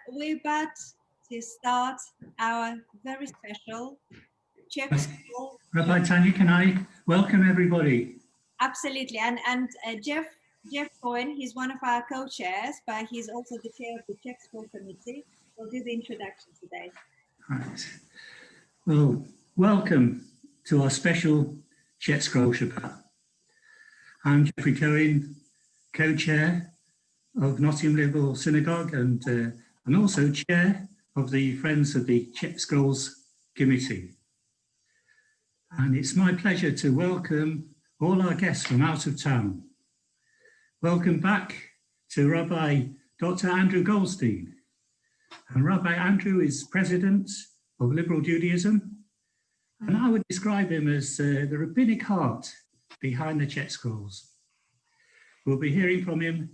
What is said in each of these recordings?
we're about to start our very special Czech school. Rabbi Tanya, can I welcome everybody? Absolutely, and Jeff Cohen, he's one of our co-chairs, but he's also the chair of the Czech School Committee. We'll do the introduction today. Right. Well, welcome to our special Czech Scroll Shabbat. I'm Jeffrey Cohen, co-chair of Nottingham Liberal Synagogue and also chair of the Friends of the Czech Scrolls Committee. And it's my pleasure to welcome all our guests from out of town. Welcome back to Rabbi Dr. Andrew Goldstein. And Rabbi Andrew is president of Liberal Judaism, and I would describe him as the rabbinic heart behind the Czech Scrolls. We'll be hearing from him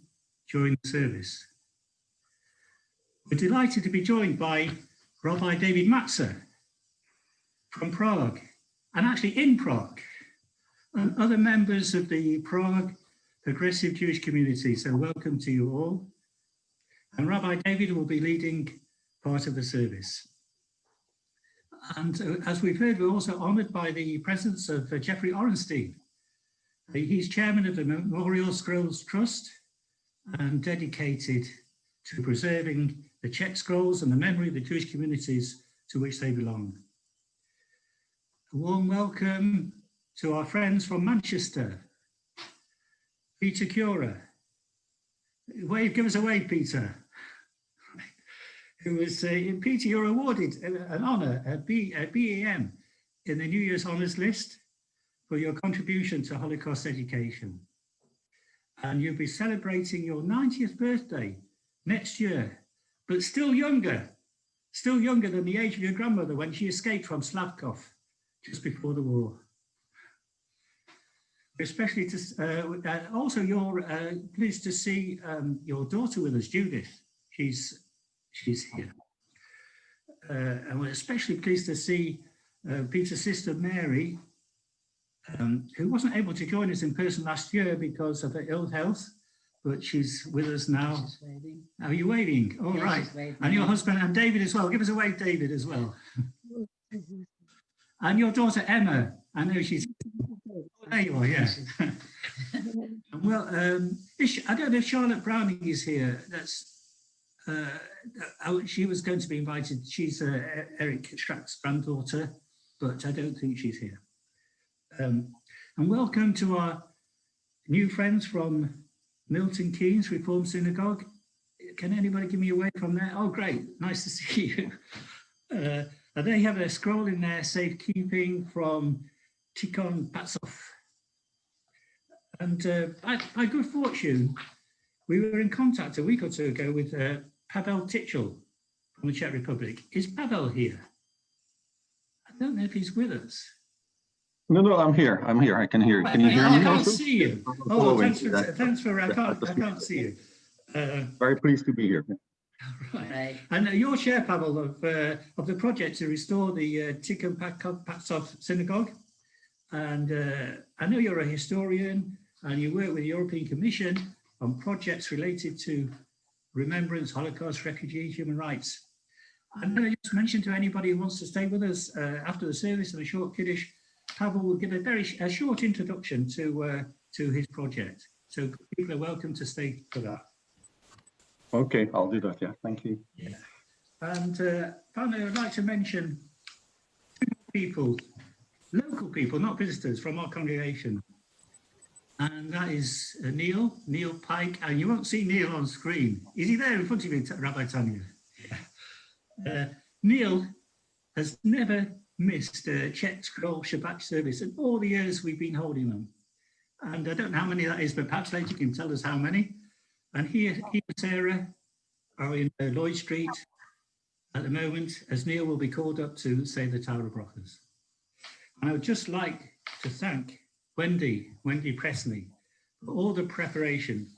during the service. We're delighted to be joined by Rabbi David Matzer from Prague, and actually in Prague, and other members of the Prague Progressive Jewish community. So welcome to you all. And Rabbi David will be leading part of the service. And as we've heard, we're also honoured by the presence of Jeffrey Orenstein. He's chairman of the Memorial Scrolls Trust and dedicated to preserving the Czech Scrolls and the memory of the Jewish communities to which they belong. A warm welcome to our friends from Manchester. Peter Cura. Give us a wave, Peter. Who was, Peter, you're awarded an honour, a BEM, in the New Year's Honours List for your contribution to Holocaust education. And you'll be celebrating your 90th birthday next year, but still younger than the age of your grandmother when she escaped from Slavkov just before the war. Especially also you're pleased to see your daughter with us, Judith. She's here. And we're especially pleased to see Peter's sister Mary, who wasn't able to join us in person last year because of her ill health, but she's with us now. Are you waving? All right. And your husband and David as well. Give us a wave, David, as well. And your daughter Emma. I know she's. Oh, there you are, yeah. Well, I don't know if Charlotte Browning is here. She was going to be invited. She's Eric Schrack's granddaughter, but I don't think she's here. And welcome to our new friends from Milton Keynes Reformed Synagogue. Can anybody give me a wave from there? Oh, great. Nice to see you. They have a scroll in there, safekeeping from Tikhon Patsov. And by good fortune, we were in contact a week or two ago with Pavel Tichel from the Czech Republic. Is Pavel here? I don't know if he's with us. No, I'm here. I can hear you. Can you hear me? I can't see you. Oh, thanks for I can't see you. Very pleased to be here. Right. And you're chair, Pavel, of the project to restore the Tikhon Patsov synagogue. And I know you're a historian and you work with the European Commission on projects related to remembrance, Holocaust, refugees, human rights. I'm going to just mention to anybody who wants to stay with us after the service and a short Kiddush, Pavel will give a short introduction to his project. So people are welcome to stay for that. Okay, I'll do that, yeah, thank you. Yeah. And finally, I'd like to mention two people, local people, not visitors, from our congregation. And that is Neil Pike, and you won't see Neil on screen. Is he there in front of you, Rabbi Tanya? Yeah. Neil has never missed a Czech Scroll Shabbat service in all the years we've been holding them. And I don't know how many that is, but perhaps later you can tell us how many. And he and Sarah are in Lloyd Street at the moment, as Neil will be called up to say the Tower of Brothers. And I would just like to thank Wendy Presney, for all the preparation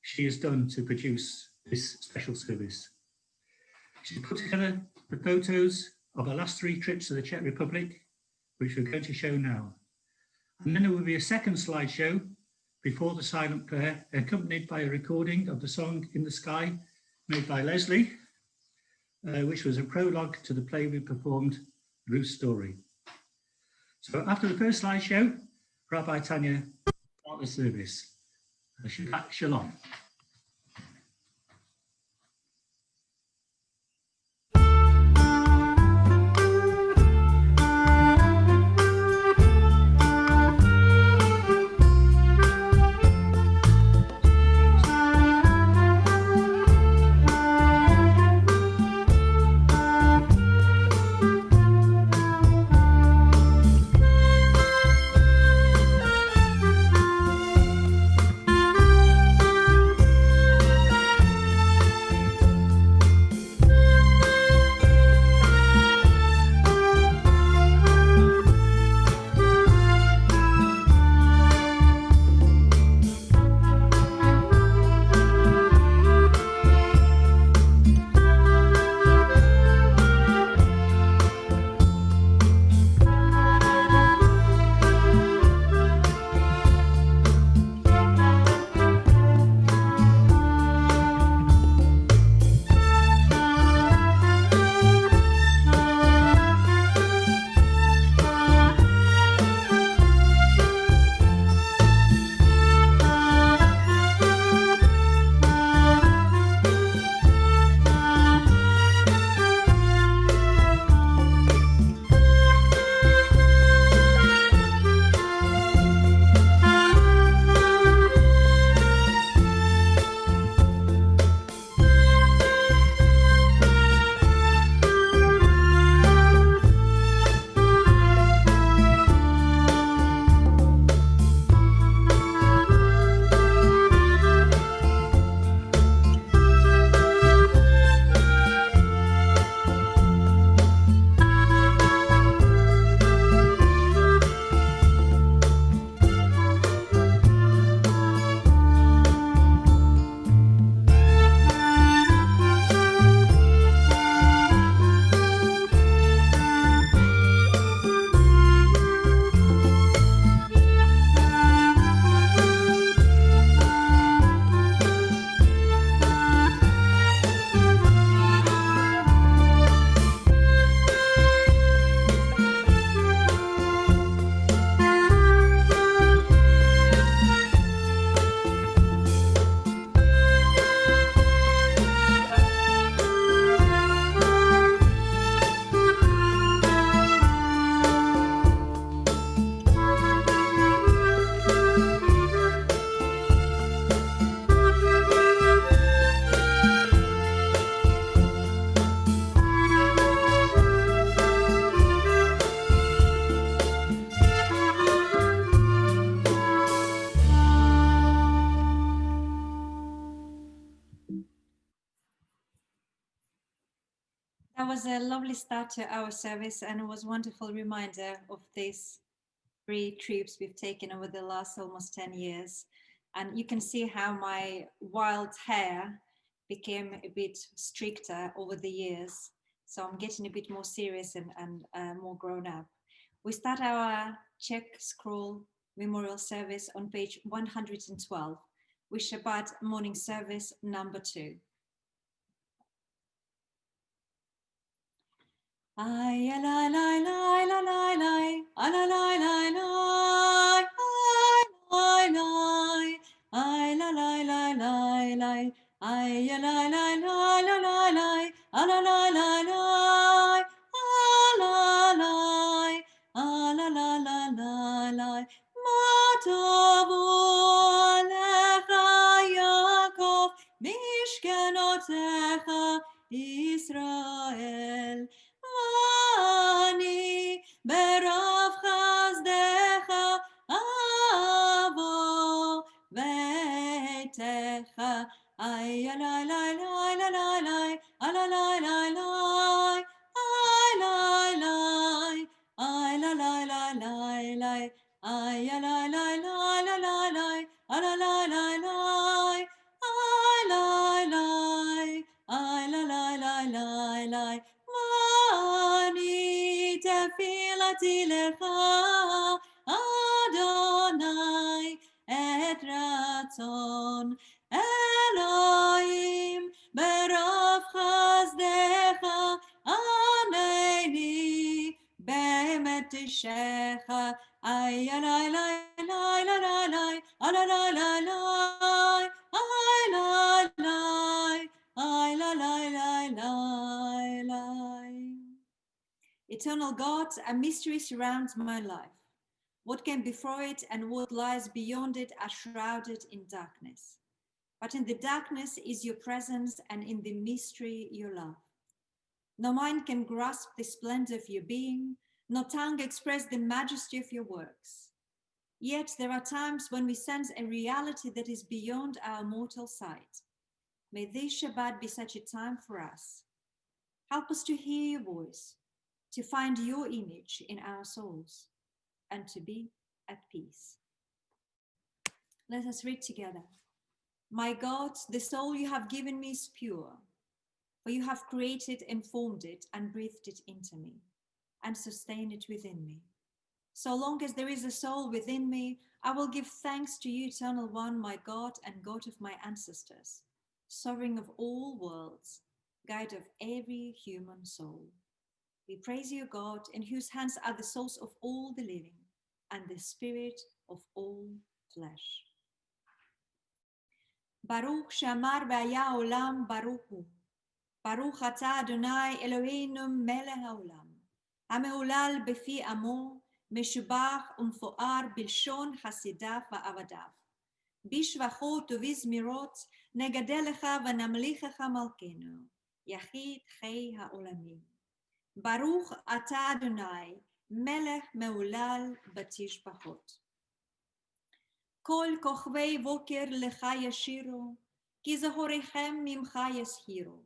she has done to produce this special service. She's put together the photos of our last 3 trips to the Czech Republic, which we're going to show now. And then there will be a second slideshow before the silent prayer, accompanied by a recording of the song In the Sky, made by Leslie. which was a prologue to the play we performed, Ruth's Story. So after the first slideshow, Rabbi Tanya start the service. Shabbat Shalom. That was a lovely start to our service, and it was a wonderful reminder of these 3 trips we've taken over the last almost 10 years. And you can see how my wild hair became a bit stricter over the years. So I'm getting a bit more serious and more grown up. We start our Czech Scroll Memorial Service on page 112 with Shabbat morning service number 2. Ay la la la la la la la la la la la ay la la la la la ay la la la la la la la la la la la la la la la ma tovu alecha Yaakov mishkenotecha Israel Ani berov chazdecha avo vetecha ay la la la la la la la la la la ay la la ay la la la la la ay la la la la la la la la la la ay la la ay la la la la la Ani tefilati lecha Adonai et ratzon Elohim berov chazdecha ותשך, ay alay lay lay la la lay, alay lay lay lay, ay lay lay, ay la lay lay lay lay. Eternal God, a mystery surrounds my life. What came before it and what lies beyond it are shrouded in darkness. But in the darkness is your presence, and in the mystery your love. No mind can grasp the splendor of your being, no tongue express the majesty of your works. Yet there are times when we sense a reality that is beyond our mortal sight. May this Shabbat be such a time for us. Help us to hear your voice, to find your image in our souls, and to be at peace. Let us read together. My God, the soul you have given me is pure, for you have created and formed it and breathed it into me and sustained it within me. So long as there is a soul within me, I will give thanks to you, Eternal One, my God and God of my ancestors, sovereign of all worlds, guide of every human soul. We praise you, God, in whose hands are the souls of all the living and the spirit of all flesh. Baruch Shamar V'Haya Olam Baruch Hu. Baruch Ata Adonai Eloheinu Melech Haolam. Hameulal Befi Amo, Meshubach Umfoar Bilshon Hasidav Va'avadav. Bishvachot Uvizmirot Negadelecha V'Namlichecha Malkenu. Yachid Chei HaOlamim. Baruch Ata Adonai Melech Meulal Batishbachot. כל כוכבי בוקר לך ישירו, כי זכוריכם ממך יזהירו,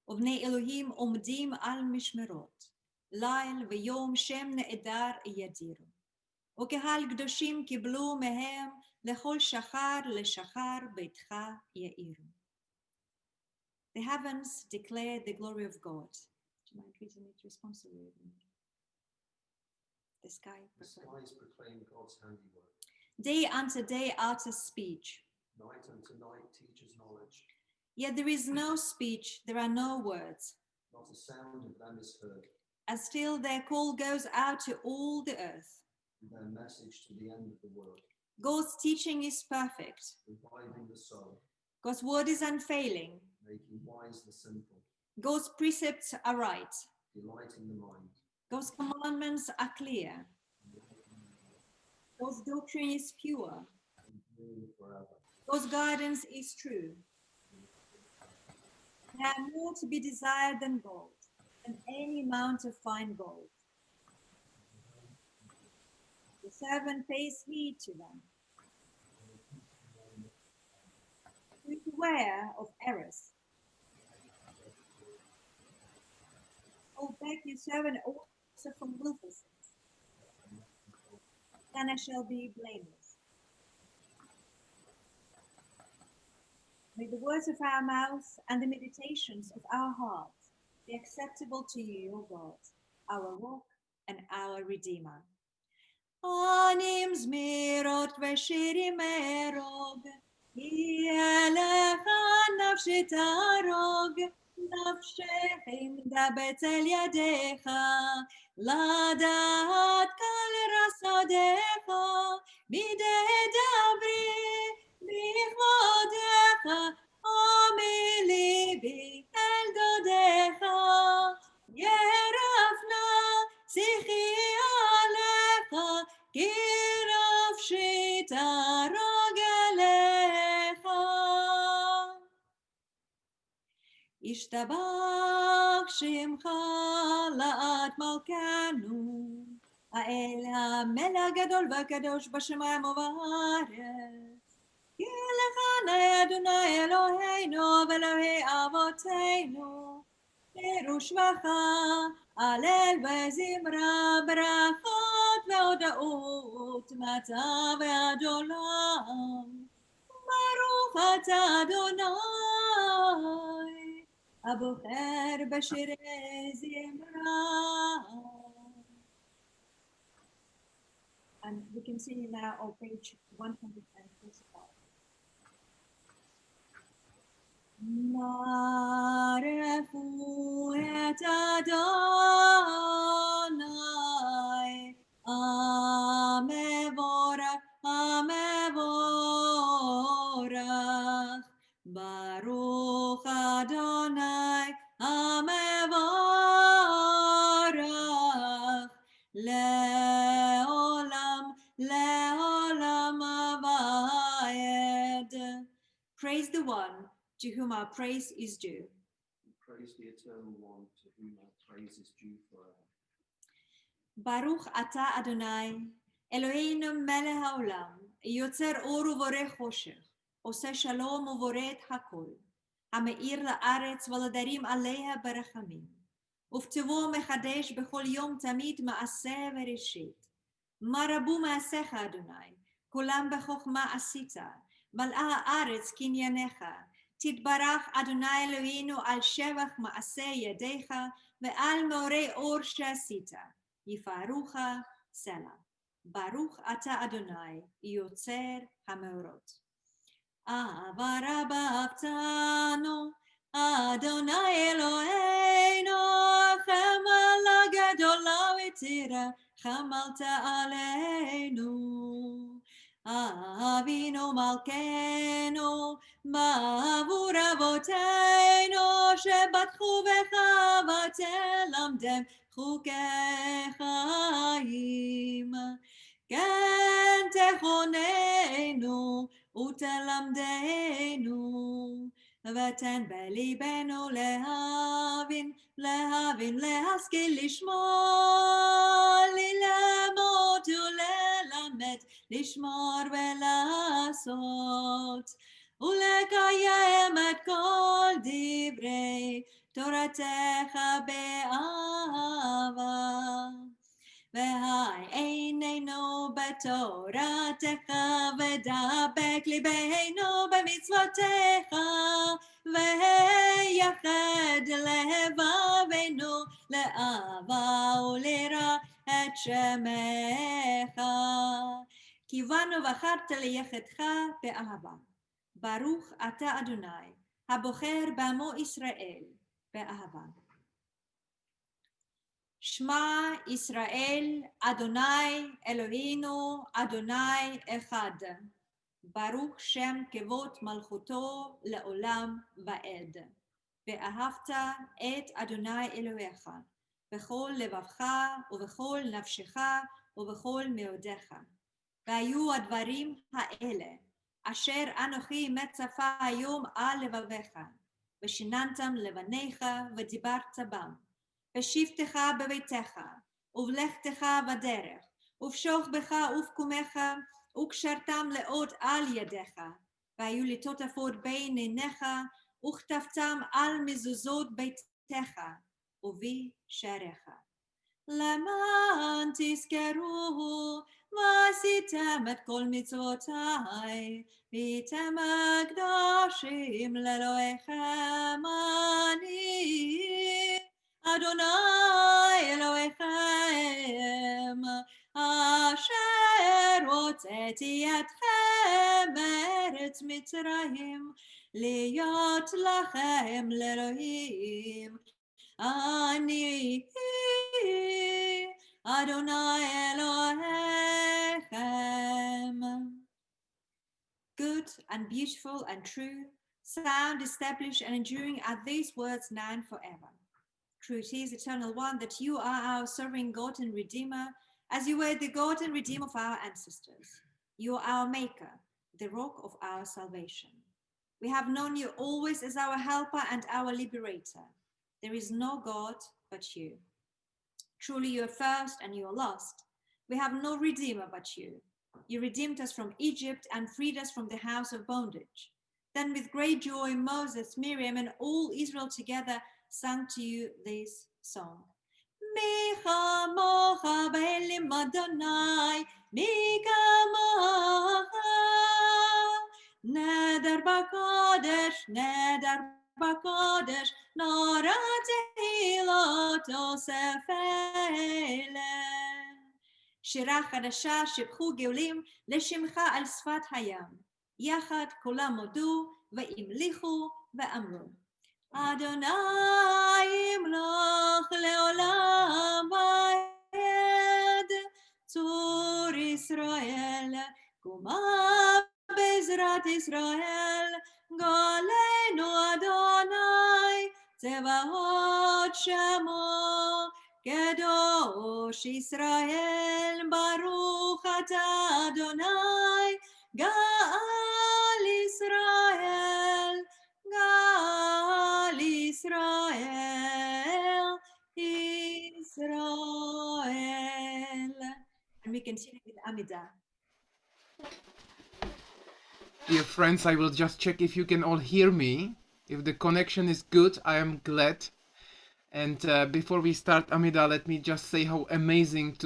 ובני אלוהים עומדים על משמרות, ליל ויום שם נעדר ידירו. וקהל קדושים קיבלו מהם לכל שחר לשחר ביתך יאירו. The heavens declare the glory of God. Do you mind reading it responsibly? The skies proclaim God's handiwork. Day unto day utters speech. Night unto night teaches knowledge. Yet there is no speech, there are no words. Not a sound of them is heard. And still their call goes out to all the earth. And their message to the end of the world. God's teaching is perfect. Reviving the soul. God's word is unfailing. Making wise the simple. God's precepts are right. Delighting the mind. God's commandments are clear. God's doctrine is pure. Forever. God's guidance is true. They are more to be desired than gold, than any amount of fine gold. The servant pays heed to them. Beware of errors. Hold back your servant also from willfulness. Then I shall be blameless. May the words of our mouths and the meditations of our hearts be acceptable to you, O God, our rock and our Redeemer. Anim zmirot v'shirim erog, Yelecha nafshi tarog, nafshehim dabet el yadecha, ladat kal rasadecha, bidei dabri, bichodecha, amilibi el dodecha, yerafna sichi alecha, kirafshi tarog elecha. Ishtabach shimcha la'at malkanu, האל המלך הגדול והקדוש בשמיים ובארץ. כי לך נא אדוני אלוהינו ואלוהי אבותינו, פירוש ושבחה, הלל וזמרה, ברכות והודאות, מצה ועד עולם. ברוך אתה אדוני, הבוחר בשירי זמרה. And we continue now on page 145. Marefu et Adonai Baruch Adonai HaMevorach Le'olam Avayed. Praise the one to whom our praise is due. Praise the eternal one to whom our praise is due forever. Baruch Ata Adonai, Eloheinu melech haolam, yotzer or uvore choshech, עושה שלום ובורא את הכל, המאיר לארץ ולדרים עליה ברחמים, ובטובו מחדש בכל יום תמיד מעשה וראשית. מה רבו מעשיך, אדוני, כולם בחוכמה עשית, מלאה הארץ קנייניך, תתברך אדוני אלוהינו על שבח מעשה ידיך, ועל מאורי אור שעשית, יפארוך סלע. ברוך אתה אדוני, יוצר המאורות. אהבה רבה אהבתנו, אדוני אלוהינו, חמלה גדולה ותירה, חמלת עלינו. אבינו מלכנו, בעבור אבותינו, שבטחו בך ותלמדם חוקי חיים. כן תכוננו, ותלמדנו, ותן בליבנו להבין, להשכיל לשמור, ללמוד וללמד, לשמור ולעשות, ולקיים את כל דברי תורתך באהבה. והעיננו בתורתך ודבק ליבנו במצוותיך ויחד לבבינו לאהבה וליראה את שמך. כיוונו בחרת ליחדך באהבה. ברוך אתה אדוני הבוחר בעמו ישראל באהבה. שמע ישראל, אדוני אלוהינו, אדוני אחד. ברוך שם כבוד מלכותו לעולם ועד. ואהבת את אדוני אלוהיך, בכל לבבך ובכל נפשך ובכל מאודיך. והיו הדברים האלה, אשר אנוכי מצפה היום על לבביך, ושיננתם לבניך ודיברת בם. בשבתך בביתך, ובלכתך בדרך, ובשוכבך ובקומך, וקשרתם לעוד על ידיך, והיו לטוטפות בין עיניך, וכתבתם על מזוזות ביתך, ובשעריך. למען תזכרו, ועשיתם את כל מצוותיי, והייתם הקדושים לאלוהיכם אני. אדוני אלוהיכם, אשר הוצאתי אתכם מארץ מצרים, להיות לכם לאלוהים. אני אדוני אלוהיכם. Good and beautiful and true, sound, established and enduring are these words now and forever. True it is, eternal one, that you are our sovereign God and Redeemer, as you were the God and Redeemer of our ancestors. You are our Maker, the rock of our salvation. We have known you always as our helper and our liberator. There is no God but you. Truly you are first and you are last. We have no Redeemer but you. You redeemed us from Egypt and freed us from the house of bondage. Then with great joy, Moses, Miriam, and all Israel together sang to you this song. Mi chamocha b'elim Adonai, mi kamocha. Neder b'kodesh, nora tehilot osef ele. שירה חדשה שיבחו גאולים לשמך על שפת הים. יחד כולם הודו והמליכו ואמרו. אדוני ימלוך לעולם ועד, צור ישראל, קומה בעזרת ישראל, גולה צבאות שמו, קדוש ישראל, ברוך אתה אדוני, גאל ישראל, גאל ישראל, Israel. And we continue with Amidah. Dear friends, I will just check if you can all hear me. If the connection is good, I am glad. And before we start, Amida, let me just say how amazing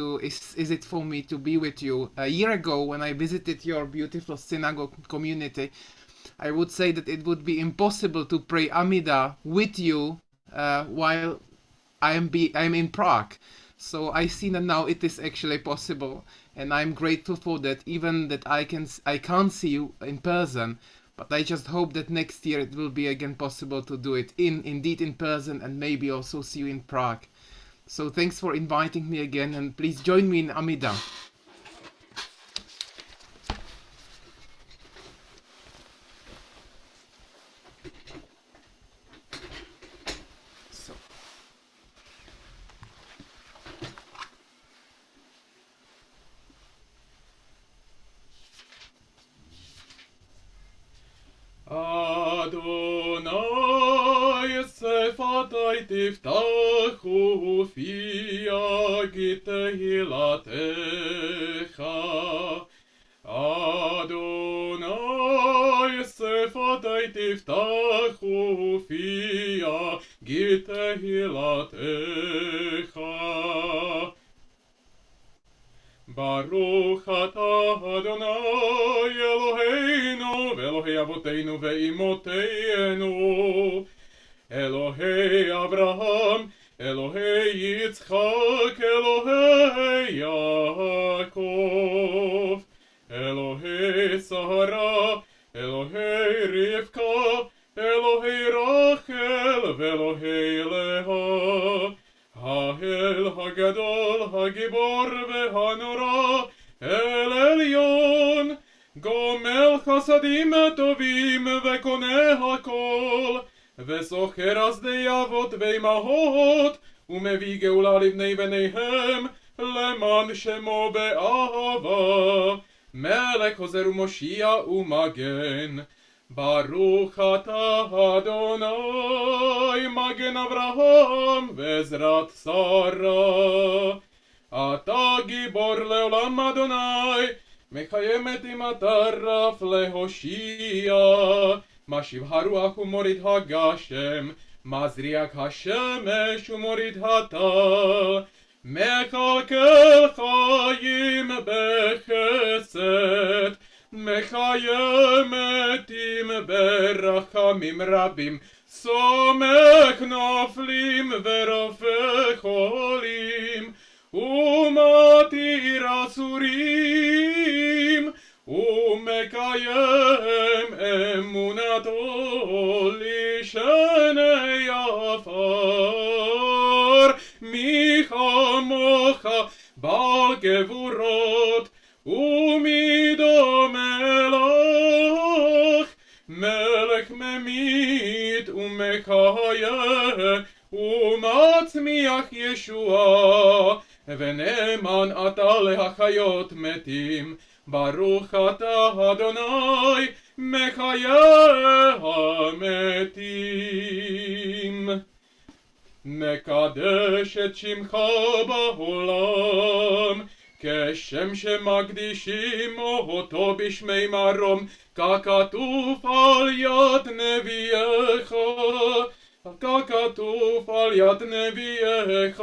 is it for me to be with you. A year ago, when I visited your beautiful synagogue community, I would say that it would be impossible to pray Amida with you while I'm in Prague. So I see that now it is actually possible, and I'm grateful for that. Even that I can't see you in person, but I just hope that next year it will be again possible to do it indeed in person, and maybe also see you in Prague. So thanks for inviting me again, and please join me in Amida. Adonai sefatai tiftachu fiagi tehilatecha. Adonai sefatai tiftachu fiagi tehilatecha. Baruch atah Adonai Eloheinu ve'Elohei Avoteinu ve'imotenu, Elohei Abraham, Elohei Yitzchak, Elohei Yaakov, Elohei Sarah, Elohei Rivka, Elohei Rachel ve'Elohei Leah, Ha'el Hagadol Hagibor ve'Hanora El Elyon, Gomel Chasadim Tovim ve'Koneh HaKol, ve'Socher Asdei Avot ve'Imahot, u'mevi Geula livnei bneihem, leman Shemo be'ahava, Melech Hozer u'Moshia u'Magen. Baruch atah Adonai, Magen Avraham ve'Ezrat Sarah. Ata gibor leolam Adonai, Mechayem et im ataraf lehoshia. Mashiv haruach u'morid hagashem, Mazriach hashemesh u'morid hatal. Mechalkel chayim bechesed, Mechayem etim berachamim rabim, Somech noflim verofech olim, Umatir asurim, Umekayem emunato lishenei afar, Michamocha bal gevurot, Umido melach, melech memit umechayeh, umatzmiach Yeshua, v'neman ata lehachayot metim, baruch ata Adonai, mechayeh hametim. Mekadesh et shimcha ba'olam, כשם שמקדישים אותו בשמי מרום, ככתוב על יד נביאך, ככתוב על יד נביאך.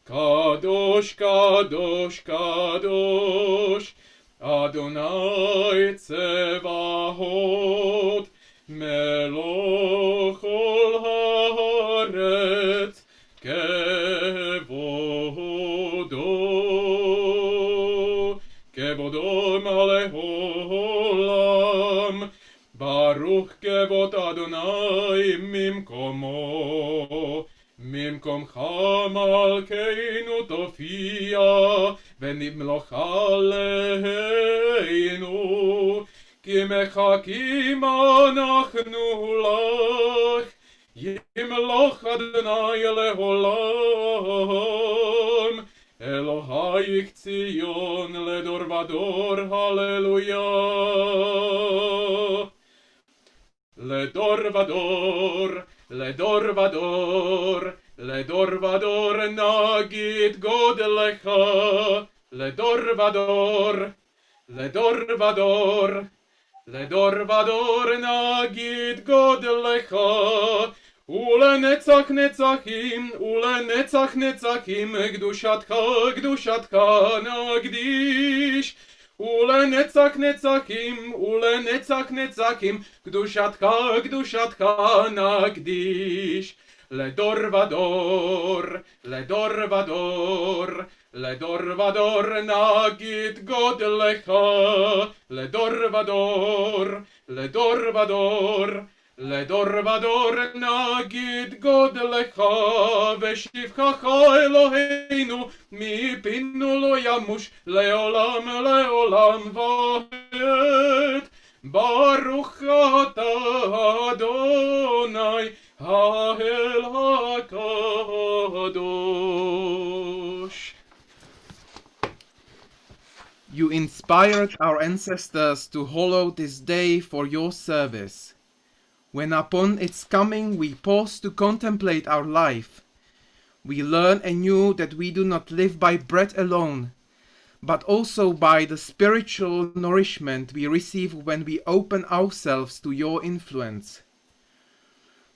קדוש, קדוש, קדוש, אדוני צבאות, מלוך כל הארץ, כבודו מלא עולם. ברוך כבוד אדוני ממקומו, ממקומך מלכנו תופיע, ונמלוך עלינו, כי מחכים אנחנו לך. ימלוך אדוני לעולם, אלוהיך ציון לדור ודור, הללויה. לדור ודור, לדור ודור, לדור ודור נגיד גודלך, לדור ודור, לדור ודור, לדור ודור נגיד גודלך, ולנצח נצחים, ולנצח נצחים, קדושתך, קדושתך נקדיש. ולנצח נצחים, ולנצח נצחים, קדושתך, קדושתך נקדיש. לדור ודור, לדור ודור, לדור ודור נגיד גודלך, לדור ודור, לדור ודור, לדור ודור נגיד גודלך, ושבחך אלוהינו מפינו לא ימוש לעולם לעולם ועד. ברוך אתה אדוני האל הקדוש. You inspired our ancestors to hallow this day for your service. When upon its coming we pause to contemplate our life, we learn anew that we do not live by bread alone, but also by the spiritual nourishment we receive when we open ourselves to your influence.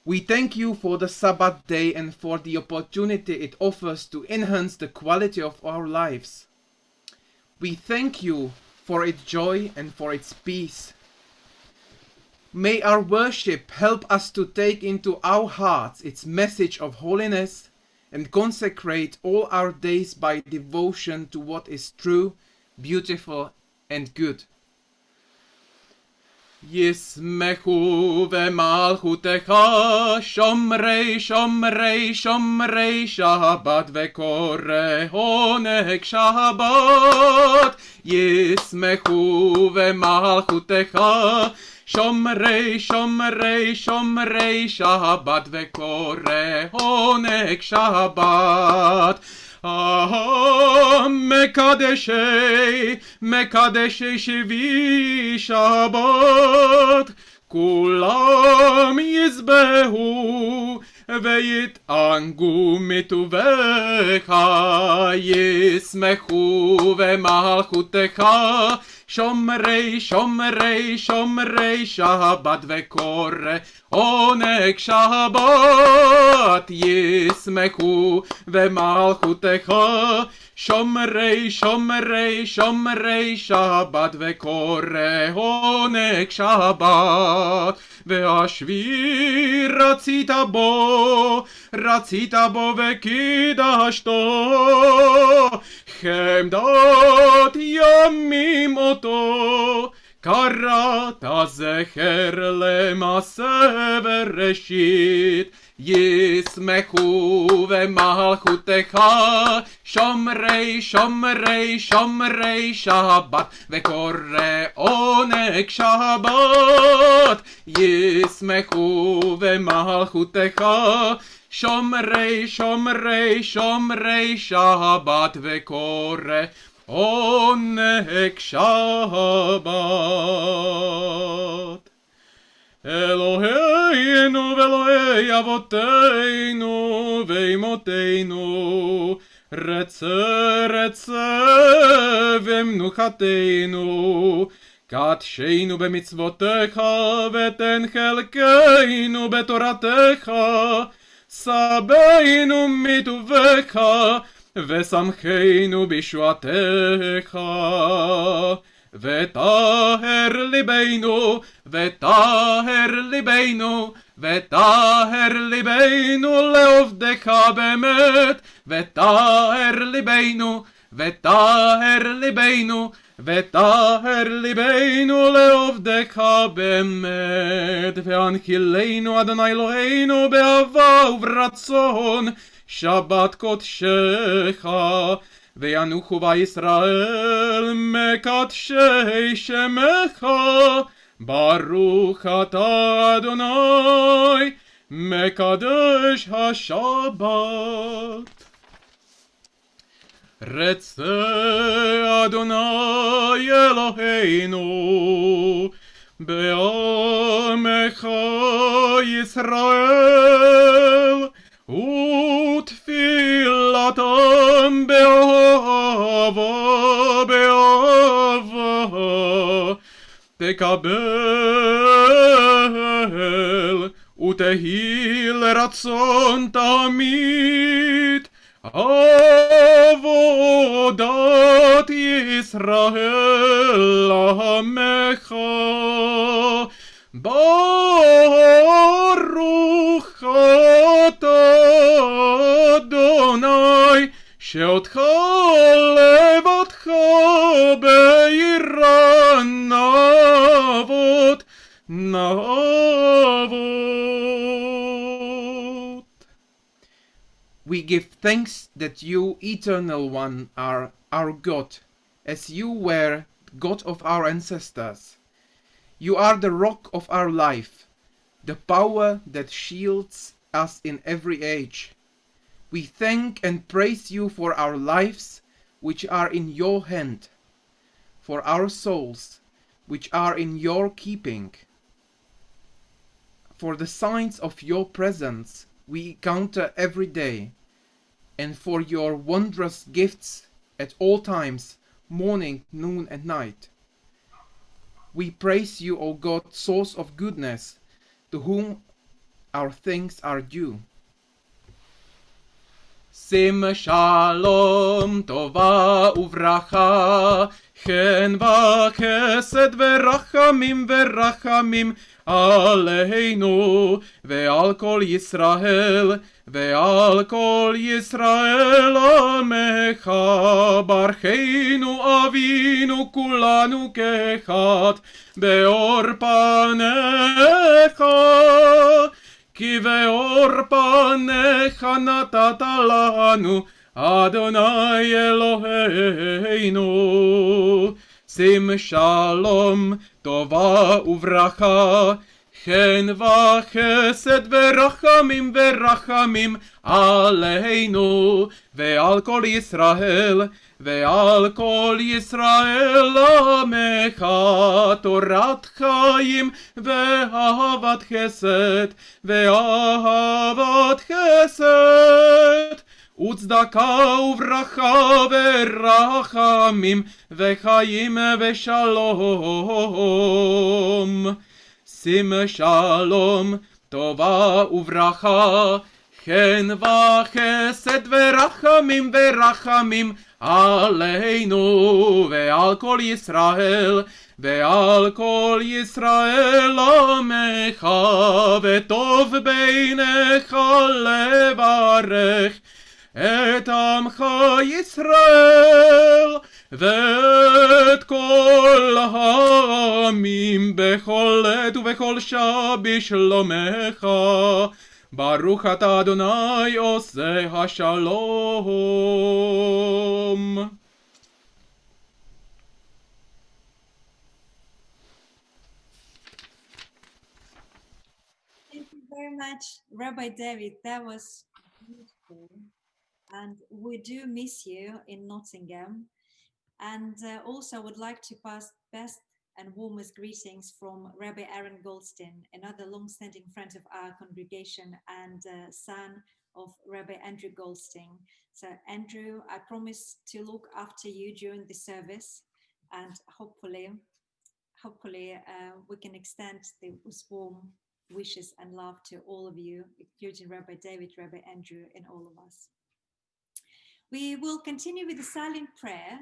We thank you for the Sabbath day and for the opportunity it offers to enhance the quality of our lives. We thank you for its joy and for its peace. May our worship help us to take into our hearts its message of holiness and consecrate all our days by devotion to what is true, beautiful, and good. Yismechu v'malchutecha shomrei shomrei shomrei Shabbat v'koreh oneg Shabbat. Yismechu v'malchutecha shomrei shomrei shomrei Shabbat v'koreh oneg Shabbat. מקדשי, מקדשי שבי שבת, כולם יזבחו ויתענגו מטובך, ישמחו ומלכותך, שומרי שומרי שומרי שבת וקורא עונג שבת. ישמחו ומלכותך, שומרי שומרי שומרי שבת וקורא עונג שבת. והשביעי רצית בו וקידשתו, חמדת ימים אותו, קראת זכר למעשה בראשית. ישמחו ומלכותך, שומרי שומרי שומרי שבת וקורא עונג שבת. ישמחו ומלכותך, שומרי שומרי שומרי שבת וקורא עונג שבת. אלוהינו ואלוהי אבותינו ואמותינו, רצה רצה ומנוחתנו, קדשנו במצוותיך ותן חלקנו בתורתך, סבנו מטובך ושמחנו בישועתך. וטהר ליבנו, וטהר ליבנו, וטהר ליבנו לעובדך באמת, וטהר ליבנו, וטהר ליבנו, וטהר ליבנו לעובדך באמת. והנחילנו אדוני אלוהינו באהבה וברצון שבת קודשך, וינוחו בישראל מקדשי שמך. ברוך אתה אדוני מקדש השבת. רצה אדוני אלוהינו בעמך ישראל ותפילתם באהבה תקבל ותהי לרצון תמיד עבודת ישראל עמך. ברוך אתה אדוני שאותך לבדך ביראה נעבוד. We give thanks that you, Eternal One, are our God, as you were God of our ancestors. You are the rock of our life, the power that shields us in every age. We thank and praise you for our lives, which are in your hand, for our souls, which are in your keeping, for the signs of your presence we encounter every day, and for your wondrous gifts at all times, morning, noon, and night. We praise you, O God, source of goodness, to whom our thanks are due. שים שלום טובה וברכה, חן וחסד ורחמים ורחמים עלינו ועל כל ישראל ועל כל ישראל עמך. ברכנו אבינו כולנו כאחד באור פניך, כי באור פניך נתת לנו אדוני אלוהינו. שים שלום טובה וברכה, חן וחסד ורחמים ורחמים עלינו ועל כל ישראל ועל כל ישראל עמך. תורת חיים ואהבת חסד ואהבת חסד וצדקה וברכה ורחמים וחיים ושלום. שים שלום טובה וברכה, חן וחסד ורחמים ורחמים עלינו ועל כל ישראל ועל כל ישראל עמך. וטוב בעיניך לברך את עמך ישראל ואת כל העמים בכל עת ובכל שעה בשלומך. ברוך אתה אדוני עושה השלום. Thank you very much, Rabbi David. That was beautiful. And we do miss you in Nottingham. And also would like to pass best and warmest greetings from Rabbi Aaron Goldstein, another long-standing friend of our congregation and son of Rabbi Andrew Goldstein. So Andrew, I promise to look after you during the service, and hopefully we can extend those warm wishes and love to all of you, including Rabbi David, Rabbi Andrew, and all of us. We will continue with the silent prayer,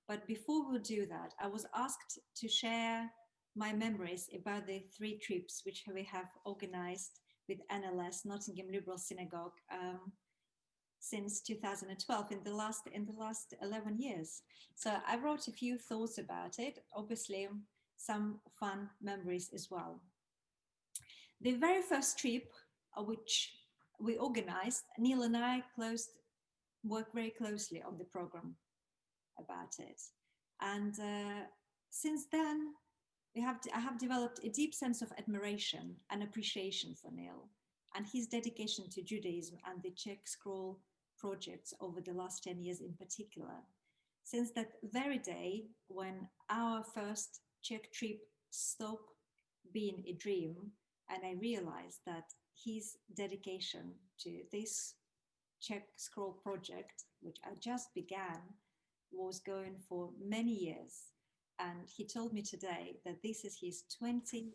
but before we do that, I was asked to share my memories about the 3 trips which we have organized with NLS, Nottingham Liberal Synagogue, since 2012, in the last 11 years. So I wrote a few thoughts about it, obviously some fun memories as well. The very first trip which we organized, Neil and I worked very closely on the program about it. And since then, I have developed a deep sense of admiration and appreciation for Neil and his dedication to Judaism and the Czech Scroll projects over the last 10 years in particular. Since that very day when our first Czech trip stopped being a dream, and I realized that his dedication to this Czech Scroll project, which I just began, was going for many years. And he told me today that this is his 29th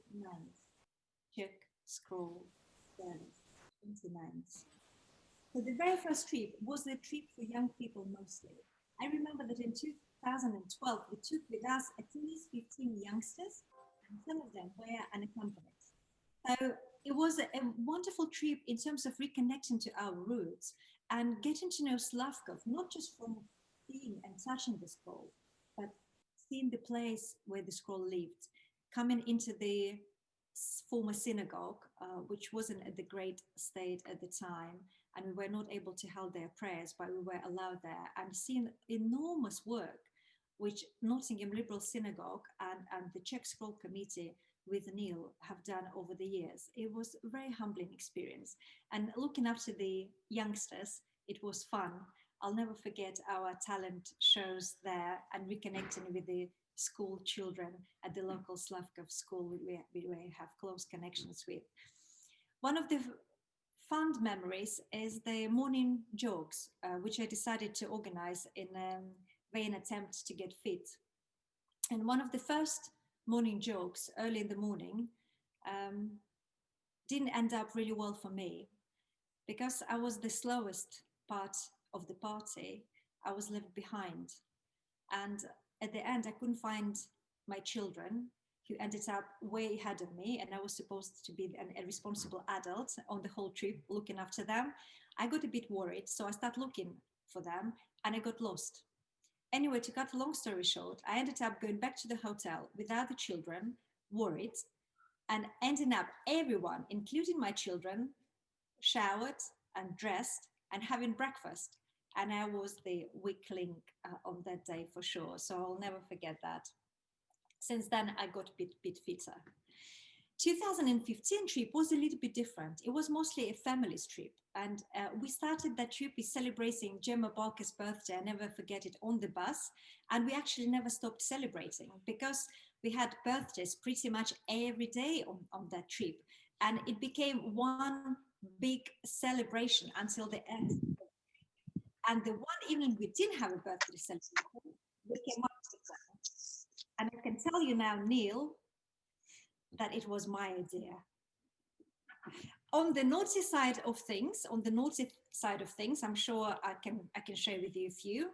Czech Scroll service. 29th. So the very first trip was the trip for young people mostly. I remember that in 2012, we took with us at least 15 youngsters, and some of them were unaccompanied. So it was a wonderful trip in terms of reconnecting to our roots and getting to know Slavkov, not just from seeing and touching the scroll, but seeing the place where the scroll lived, coming into the former synagogue, which wasn't at the great state at the time, and we were not able to hold their prayers, but we were allowed there, and seeing enormous work which Nottingham Liberal Synagogue and the Czech Scroll Committee with Neil have done over the years. It was a very humbling experience. And looking after the youngsters, it was fun. I'll never forget our talent shows there and reconnecting with the school children at the local Slavkov school we have close connections with. One of the fond memories is the morning jogs, which I decided to organize in a vain attempt to get fit. And one of the first morning jogs early in the morning didn't end up really well for me because I was the slowest part of the party. I was left behind. And at the end, I couldn't find my children, who ended up way ahead of me, and I was supposed to be a responsible adult on the whole trip, looking after them. I got a bit worried, so I started looking for them, and I got lost. Anyway, to cut a long story short, I ended up going back to the hotel without the children, worried, and ending up everyone, including my children, showered and dressed and having breakfast. And I was the weak link on that day for sure. So I'll never forget that. Since then, I got a bit fitter. 2015 trip was a little bit different. It was mostly a family's trip. And we started that trip with celebrating Gemma Barker's birthday. I never forget it, on the bus. And we actually never stopped celebrating because we had birthdays pretty much every day on that trip. And it became one big celebration until the end. And the one evening we didn't have a birthday celebration, we came up with one. And I can tell you now, Neil, that it was my idea. On the naughty side of things, I'm sure I can share with you a few.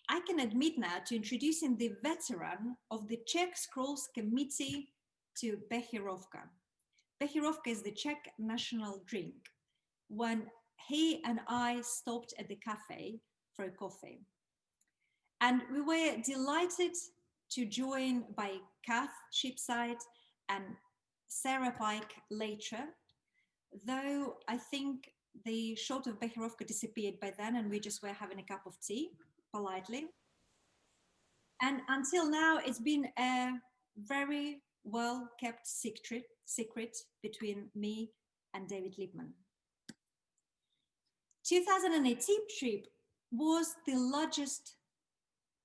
I can admit now to introducing the veteran of the Czech Scrolls Committee to Becherovka. Becherovka is the Czech national drink. When he and I stopped at the cafe for a coffee. And we were delighted to join by Kath Shipside and Sarah Pike later, though I think the shot of Becherovka disappeared by then and we just were having a cup of tea, politely. And until now, it's been a very well-kept secret between me and David Liebman. 2018 trip was the largest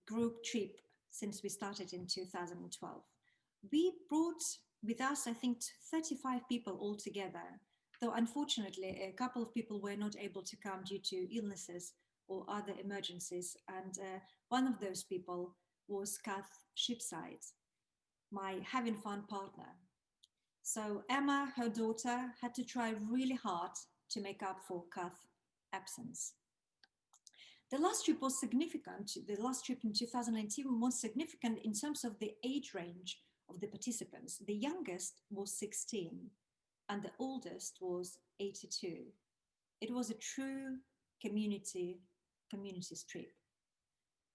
group trip since we started in 2012. We brought with us, I think, 35 people altogether, though unfortunately a couple of people were not able to come due to illnesses or other emergencies. And one of those people was Kath Shipside, my having fun partner. So Emma, her daughter, had to try really hard to make up for Kath's absence. The last trip was significant. The last trip in 2019 was significant in terms of the age range of the participants. The youngest was 16 and the oldest was 82. It was a true community trip.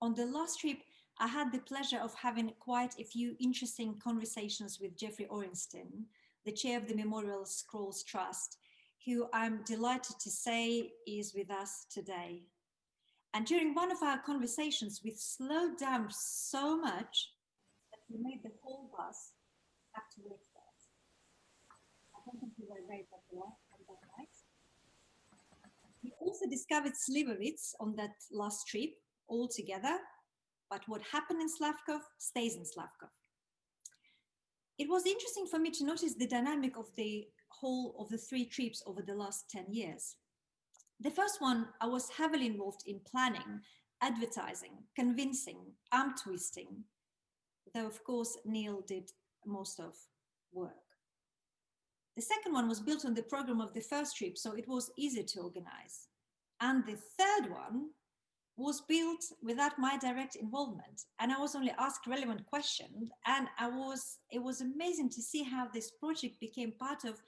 On the last trip, I had the pleasure of having quite a few interesting conversations with Jeffrey Orenstein, the chair of the Memorial Scrolls Trust, who I'm delighted to say is with us today. And during one of our conversations, we slowed down so much that we made the whole bus have to wait for us. I don't think we were very popular on that night. also discovered Slivovitz on that last trip altogether, but what happened in Slavkov stays in Slavkov. It was interesting for me to notice the dynamic of the whole of the 3 trips over the last 10 years. The first one, I was heavily involved in planning, advertising, convincing, arm twisting, though of course Neil did most of work. The second one was built on the program of the first trip, so it was easy to organize. And the third one was built without my direct involvement, and I was only asked relevant questions, and it was amazing to see how this project became part of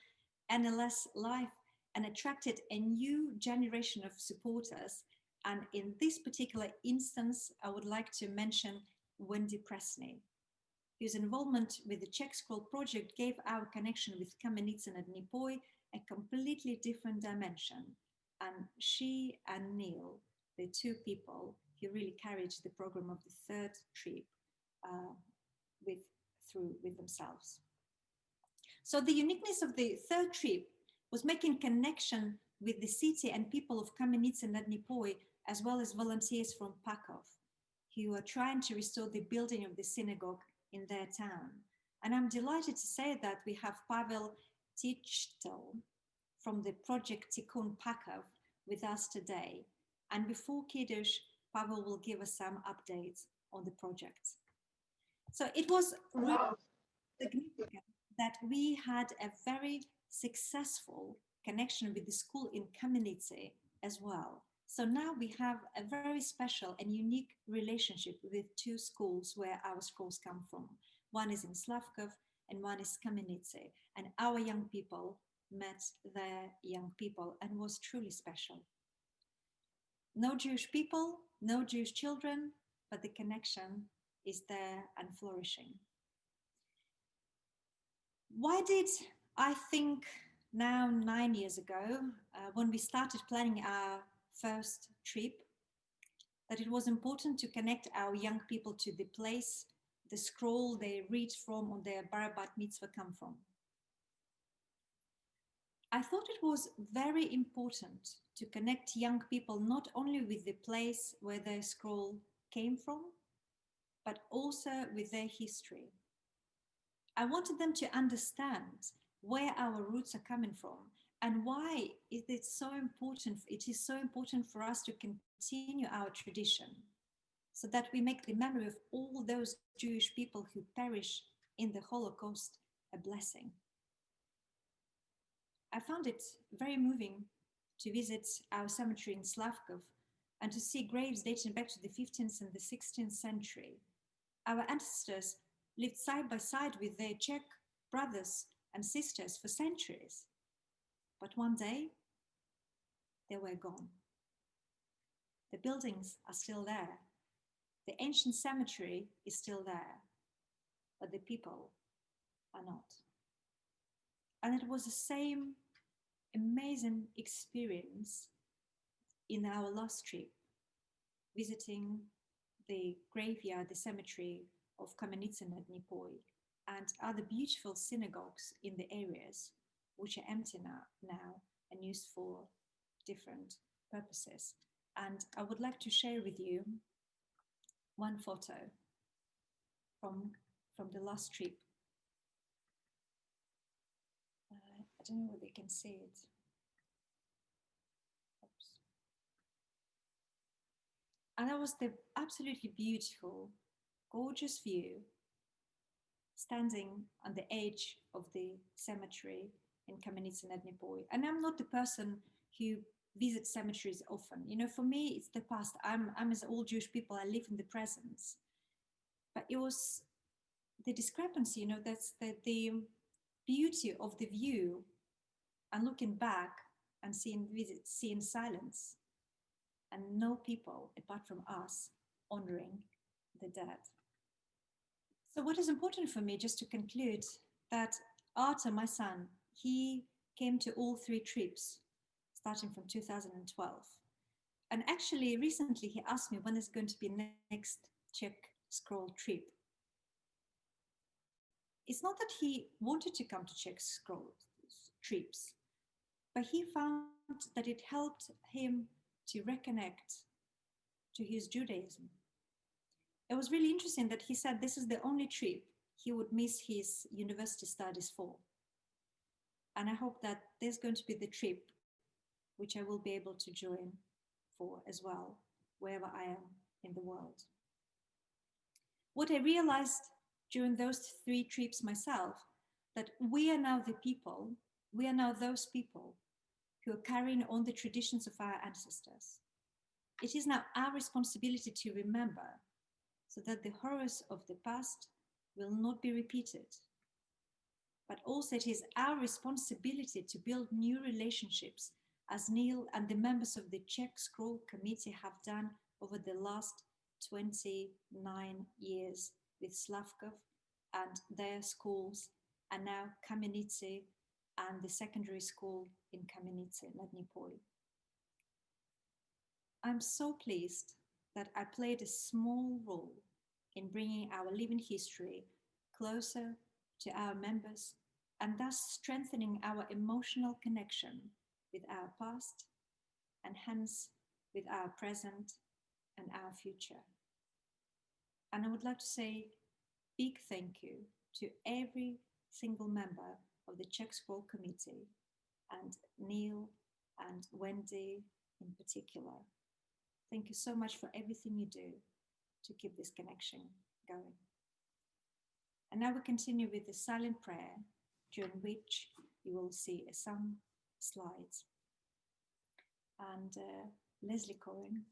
NLS life and attracted a new generation of supporters. And in this particular instance, I would like to mention Wendy Presney, whose involvement with the Czech Scroll project gave our connection with Kamenicin and Nipoi a completely different dimension. And she and Neil, the 2 people who really carried the program of the 3rd trip with themselves. So the uniqueness of the 3rd trip was making connection with the city and people of Kamenicin and Nipoi, as well as volunteers from Pakov, who are trying to restore the building of the synagogue in their town. And I'm delighted to say that we have Pavel Tichtel from the project Tikkun Pakov with us today. And before Kiddush, Pavel will give us some updates on the project. So it was really significant that we had a very successful connection with the school in Kamenicin as well. So now we have a very special and unique relationship with 2 schools where our scrolls come from. One is in Slavkov and one is Kamenicin. And our young people met their young people and was truly special. No Jewish people, no Jewish children, but the connection is there and flourishing. Why did I think now 9 years ago, when we started planning our first trip, that it was important to connect our young people to the place, the scroll they read from or their bar bat mitzvah come from? I thought it was very important to connect young people not only with the place where their scroll came from, but also with their history. I wanted them to understand where our roots are coming from and why it is so important for us to continue our tradition, so that we make the memory of all those Jewish people who perished in the Holocaust a blessing. I found it very moving to visit our cemetery in Slavkov and to see graves dating back to the 15th and the 16th century. Our ancestors lived side by side with their Czech brothers and sisters for centuries. But one day, they were gone. The buildings are still there. The ancient cemetery is still there, but the people are not. And it was the same amazing experience in our last trip, visiting the graveyard, the cemetery of Kamenicin and Nipoi, and other beautiful synagogues in the areas, which are empty now and used for different purposes. And I would like to share with you one photo from the last trip. I don't know whether you can see it. Oops. And that was the absolutely beautiful, gorgeous view, standing on the edge of the cemetery in Kamenicin and Nipoi. And I'm not the person who visits cemeteries often. You know, for me, it's the past. I'm as all Jewish people, I live in the present. But it was the discrepancy, you know, that's the beauty of the view and looking back and seeing silence and no people apart from us honoring the dead. So what is important for me, just to conclude, that Arthur, my son, he came to all 3 trips starting from 2012. And actually recently he asked me when is going to be next Czech Scroll trip. It's not that he wanted to come to Czech Scroll trips, but he found that it helped him to reconnect to his Judaism. It was really interesting that he said this is the only trip he would miss his university studies for. And I hope that there's going to be the trip which I will be able to join for as well, wherever I am in the world. What I realized during those 3 trips myself, that we are now the people, we are now those people who are carrying on the traditions of our ancestors. It is now our responsibility to remember so that the horrors of the past will not be repeated. But also it is our responsibility to build new relationships, as Neil and the members of the Czech Scroll Committee have done over the last 29 years with Slavkov and their schools, and now Kamenice and the secondary school in Kamenice, Lední Pole. I'm so pleased that I played a small role in bringing our living history closer to our members and thus strengthening our emotional connection with our past and hence with our present and our future. And I would like to say big thank you to every single member of the Czech Scroll Committee and Neil and Wendy in particular. Thank you so much for everything you do to keep this connection going. And now we continue with the silent prayer, during which you will see some slides. And Leslie Cohen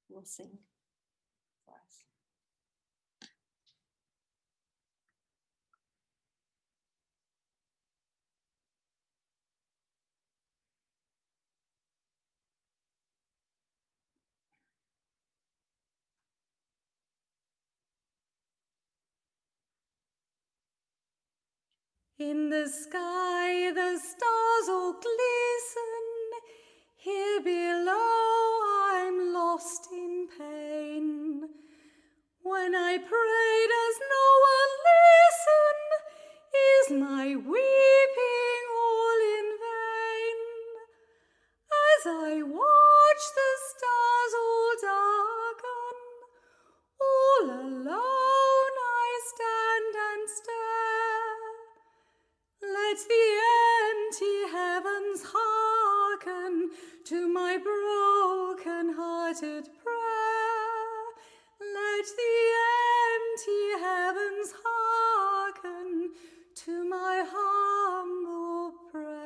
will sing for us. In the sky the stars all glisten, here below I'm lost in pain. When I pray does no one listen? Is my weeping all in vain? As I watch the stars all darken, all alone I stand and stare. Let the empty heavens hearken to my broken-hearted prayer. Let the empty heavens hearken to my humble prayer.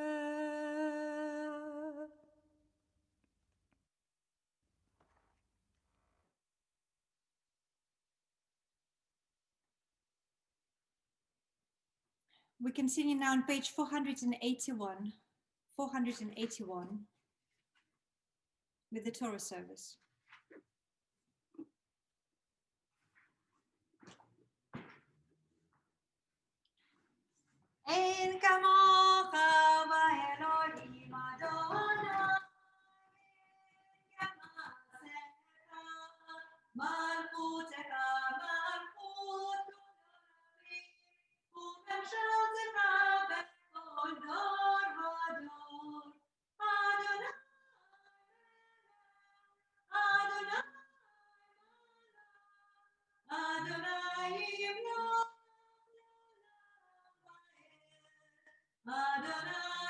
We continue now on page 481 with the Torah service. En kamocha va'elohim Adonai, yamasecha, malchutecha malchut u'memshaltecha bechol dor v'dor. Adonai, Adonai, Adonai Yimno, Adonai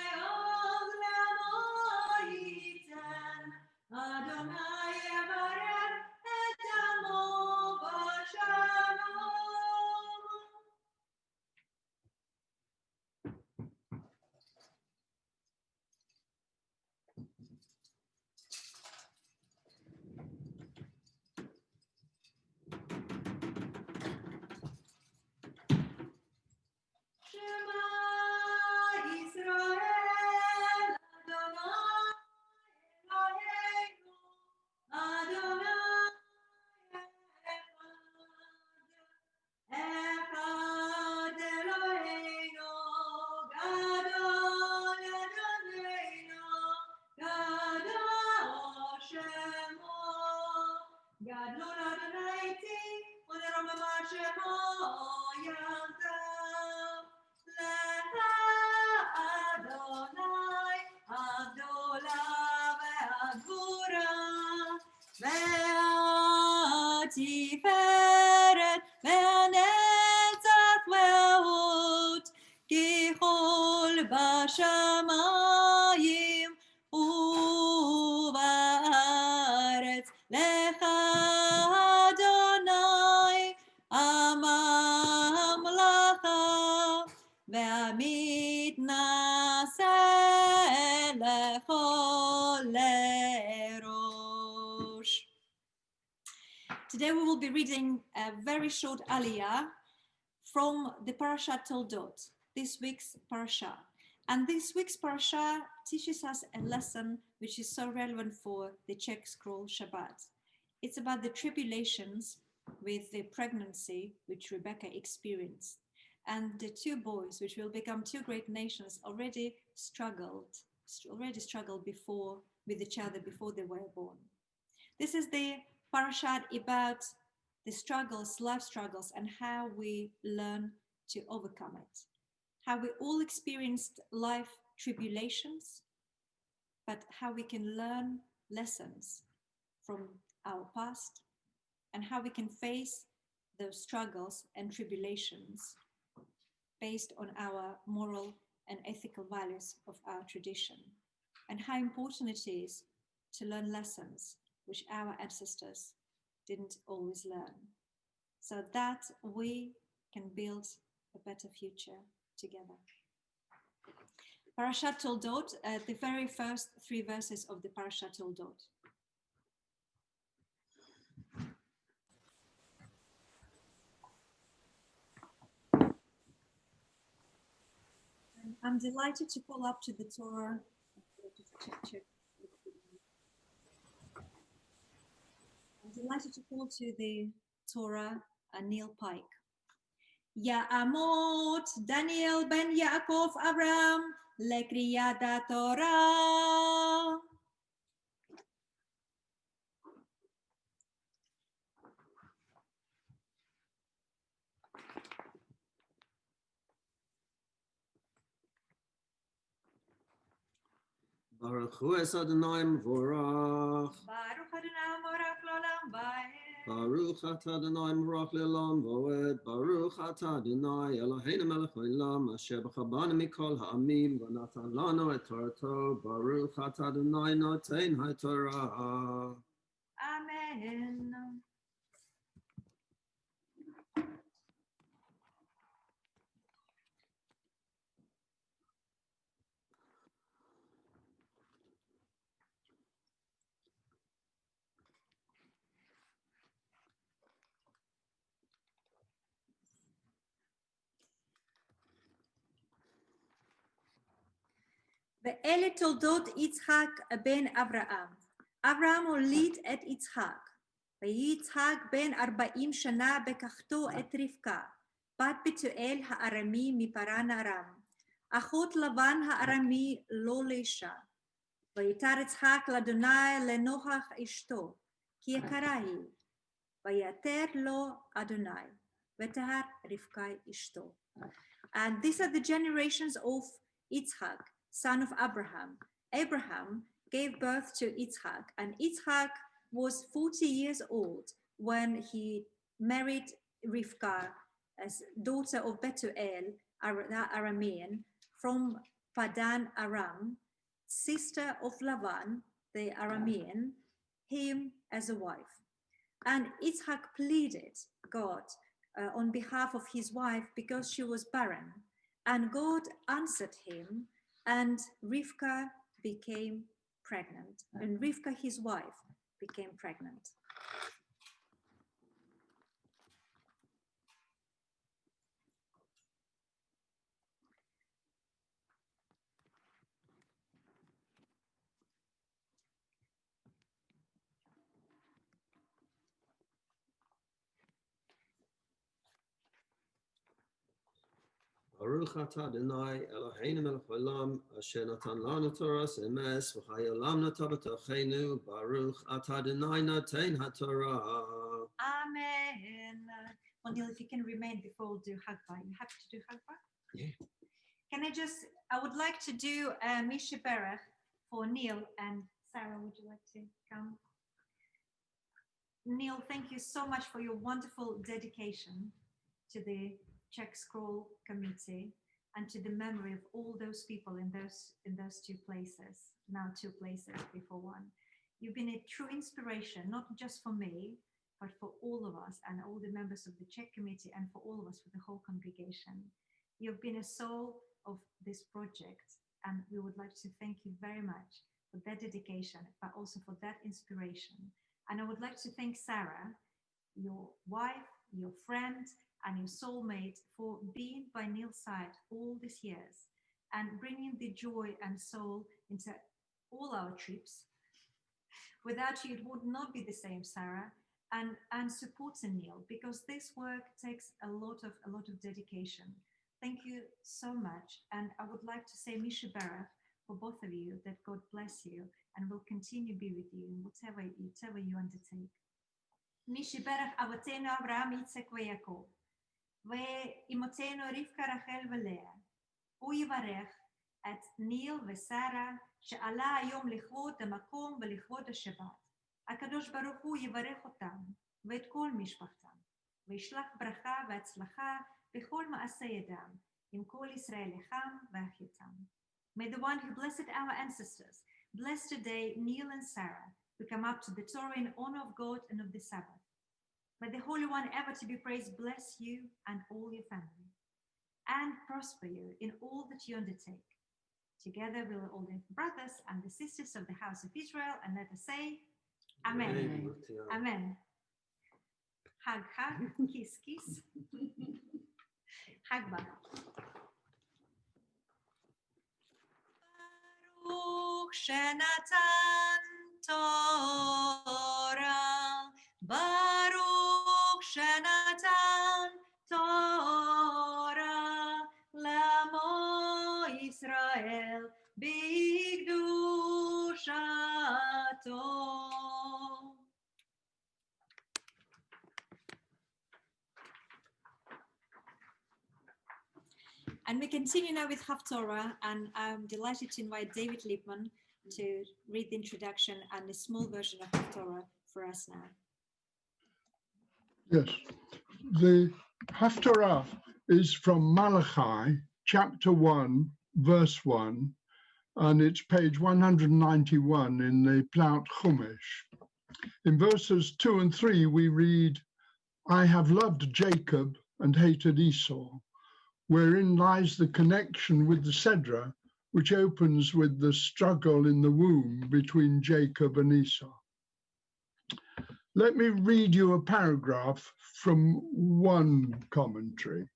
lerosh. Today we will be reading a very short aliyah from the Parashat Toldot, this week's parasha. And this week's parasha teaches us a lesson which is so relevant for the Czech scroll Shabbat. It's about the tribulations with the pregnancy which Rebecca experienced. And the two boys, which will become two great nations, already struggled before with each other before they were born. This is the parashat about the struggles, life struggles, and how we learn to overcome it. How we all experienced life tribulations, but how we can learn lessons from our past and how we can face those struggles and tribulations based on our moral and ethical values of our tradition, and how important it is to learn lessons which our ancestors didn't always learn, so that we can build a better future together. Parashat Toldot, the very first 3 verses of the Parashat Toldot. I'm delighted to call up to the Torah. I'm delighted to call to the Torah Neil Pike. Ya'amot Daniel ben Yaakov Avram lekriyat Torah. Baruch Hu es Adonai Mevorach. Baruch Adonai Morach L'olam Va'ed. Baruch atah Adonai Mevorach Le'olam Va'ed. Baruch atah Adonai Eloheinu melech haolam asher b'chabanu mikol ha'amim v'natan lanu et Torato. Baruch atah Adonai noten ha'Torah. Amen. ואלה תולדות יצחק בן אברהם. אברהם הוליד את יצחק. ויצחק בן 40 שנה בקחתו את רבקה, בת בתואל הארמי מפרן ארם. אחות לבן הארמי לא לאישה. ויתר יצחק לאדוני לנוכח אשתו, כי יקרה היא. ויתר לו אדוני, ותהר רבקה אשתו. And these are the generations of Yitzhak, son of Abraham. Abraham gave birth to Yitzhak, and Yitzhak was 40 years old when he married Rivka as daughter of Betuel, the Aramean, from Padan Aram, sister of Lavan, the Aramean, him as a wife. And Yitzhak pleaded God on behalf of his wife because she was barren. And God answered him, and Rivka became pregnant. And Rivka, his wife, became pregnant. Baruch atah Adonai Eloheinu melech haolam asher natan lanu Toras emes v'chai olam nata b'tochenu. Baruch atah Adonai noten ha'Torah. Amen. Well, Neil, if you can remain before we'll do Hagbah. You happy to do Hagbah? Yeah. I would like to do Misha Berach for Neil and Sarah. Would you like to come? Neil, thank you so much for your wonderful dedication to the Czech Scroll Committee and to the memory of all those people in those 2 places, now 2 places before one. You've been a true inspiration, not just for me, but for all of us and all the members of the Czech Committee and for all of us, for the whole congregation. You've been a soul of this project, And we would like to thank you very much for that dedication, but also for that inspiration. And I would like to thank Sarah, your wife, your friend, and your soulmate for being by Neil's side all these years and bringing the joy and soul into all our trips. Without you, it would not be the same, Sarah, and supporting Neil, because this work takes a lot of dedication. Thank you so much. And I would like to say Misha Barach for both of you, that God bless you and will continue to be with you in whatever you undertake. Misha Barach Avotenu Avraham, Yitzhak ויעקב, ואימותינו רבקה רחל ולאה. הוא יברך את ניל ושרה שעלה היום לכבוד המקום ולכבוד השבת. הקדוש ברוך הוא יברך אותם ואת כל משפחתם, וישלח ברכה והצלחה בכל מעשה ידם, עם כל ישראל לחם ואחייתם. May the one who blessed our ancestors bless today Neil and Sarah, who come up to the Torah in honor of God and of the Sabbath. May the Holy One ever to be praised bless you and all your family, and prosper you in all that you undertake. Together with all the brothers and the sisters of the house of Israel, and let us say, Amen. Amen. Hug, hug, kiss, kiss. Hug back. Baruch Shenatan Torah. Baruch Shenatan Torah. Lamo Israel Bigdushato. And we continue now with Haftorah, and I'm delighted to invite David Lippman to read the introduction and a small version of Haftorah for us now. Yes, the Haftorah is from Malachi, chapter 1, verse 1, and it's page 191 in the Plaut Chumash. In verses 2 and 3, we read, I have loved Jacob and hated Esau, wherein lies the connection with the Sedra, which opens with the struggle in the womb between Jacob and Esau. Let me read you a paragraph from one commentary.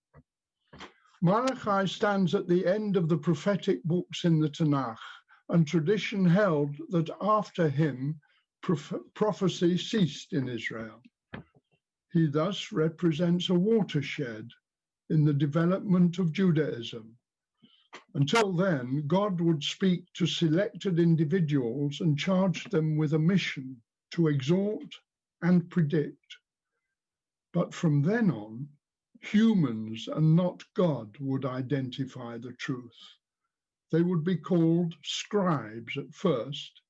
Malachi stands at the end of the prophetic books in the Tanakh, and tradition held that after him, prophecy ceased in Israel. He thus represents a watershed in the development of Judaism. Until then, God would speak to selected individuals and charge them with a mission to exhort and predict. But from then on, humans and not God would identify the truth. They would be called scribes at first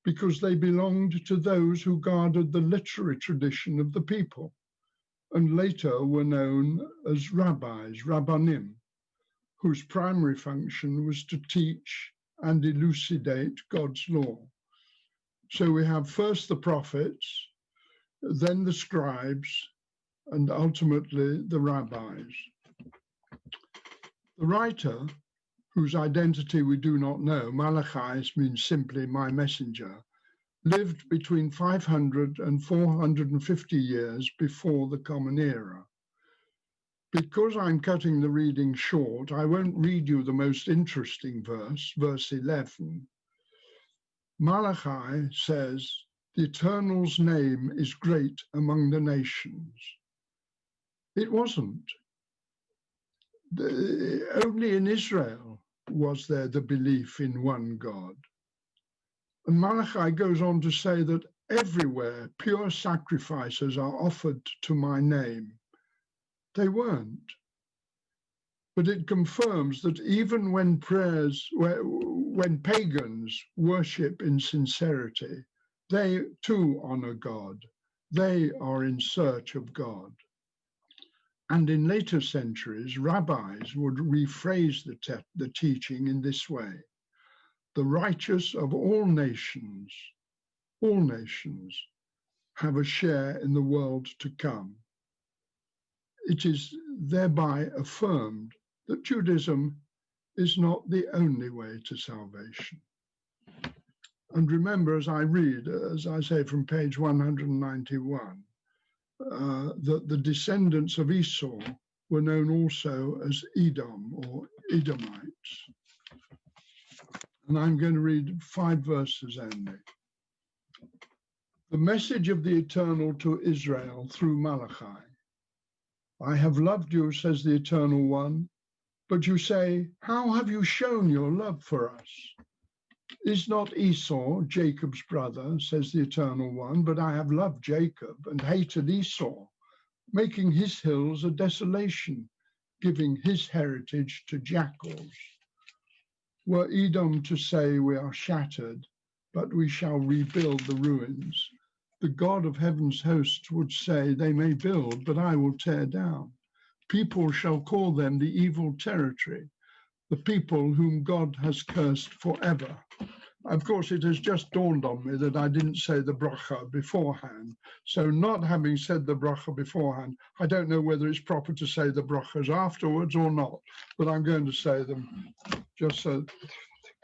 because they belonged to those who guarded the literary tradition of the people, and later were known as rabbis, rabbanim, whose primary function was to teach and elucidate God's law. So we have first the prophets, then the scribes, and ultimately the rabbis. The writer, whose identity we do not know, Malachi means simply my messenger, lived between 500 and 450 years before the Common Era. Because I'm cutting the reading short, I won't read you the most interesting verse, verse 11. Malachi says, the Eternal's name is great among the nations. It wasn't. Only in Israel was there the belief in one God. And Malachi goes on to say that everywhere pure sacrifices are offered to my name. They weren't. But it confirms that even when pagans worship in sincerity, they too honor God. They are in search of God. And in later centuries, rabbis would rephrase the teaching in this way. The righteous of all nations have a share in the world to come. It is thereby affirmed that Judaism is not the only way to salvation. And remember, as I read, as I say from page 191, that the descendants of Esau were known also as Edom or Edomites. And I'm going to read 5 verses only. The message of the Eternal to Israel through Malachi. I have loved you, says the Eternal One, but you say, how have you shown your love for us? Is not Esau Jacob's brother, says the Eternal One, but I have loved Jacob and hated Esau, making his hills a desolation, giving his heritage to jackals. Were Edom to say we are shattered, but we shall rebuild the ruins, the God of heaven's hosts would say, they may build, but I will tear down. People shall call them the evil territory, the people whom God has cursed forever. Of course, it has just dawned on me that I didn't say the bracha beforehand. So not having said the bracha beforehand, I don't know whether it's proper to say the brachas afterwards or not, but I'm going to say them just so.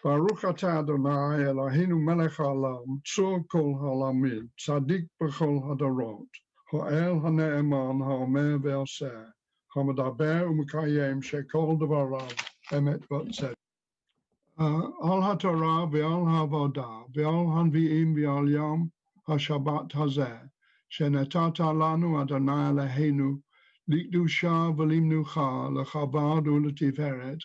Baruch atah Adonai Eloheinu melech haolam, tzur kol haolamim, tzadik b'chol hadarot, ha'el ha'ne'eman ha'omer ve'aseh, ha'medaber u'mekayem shekol devarav emet v'tzedek. Al haTorah ve'al ha'avodah ve'al hanvi'im ve'al yom ha'shabbat hazeh shenatata lanu Adonai Eloheinu likdusha v'limnucha lechabad u'letiferet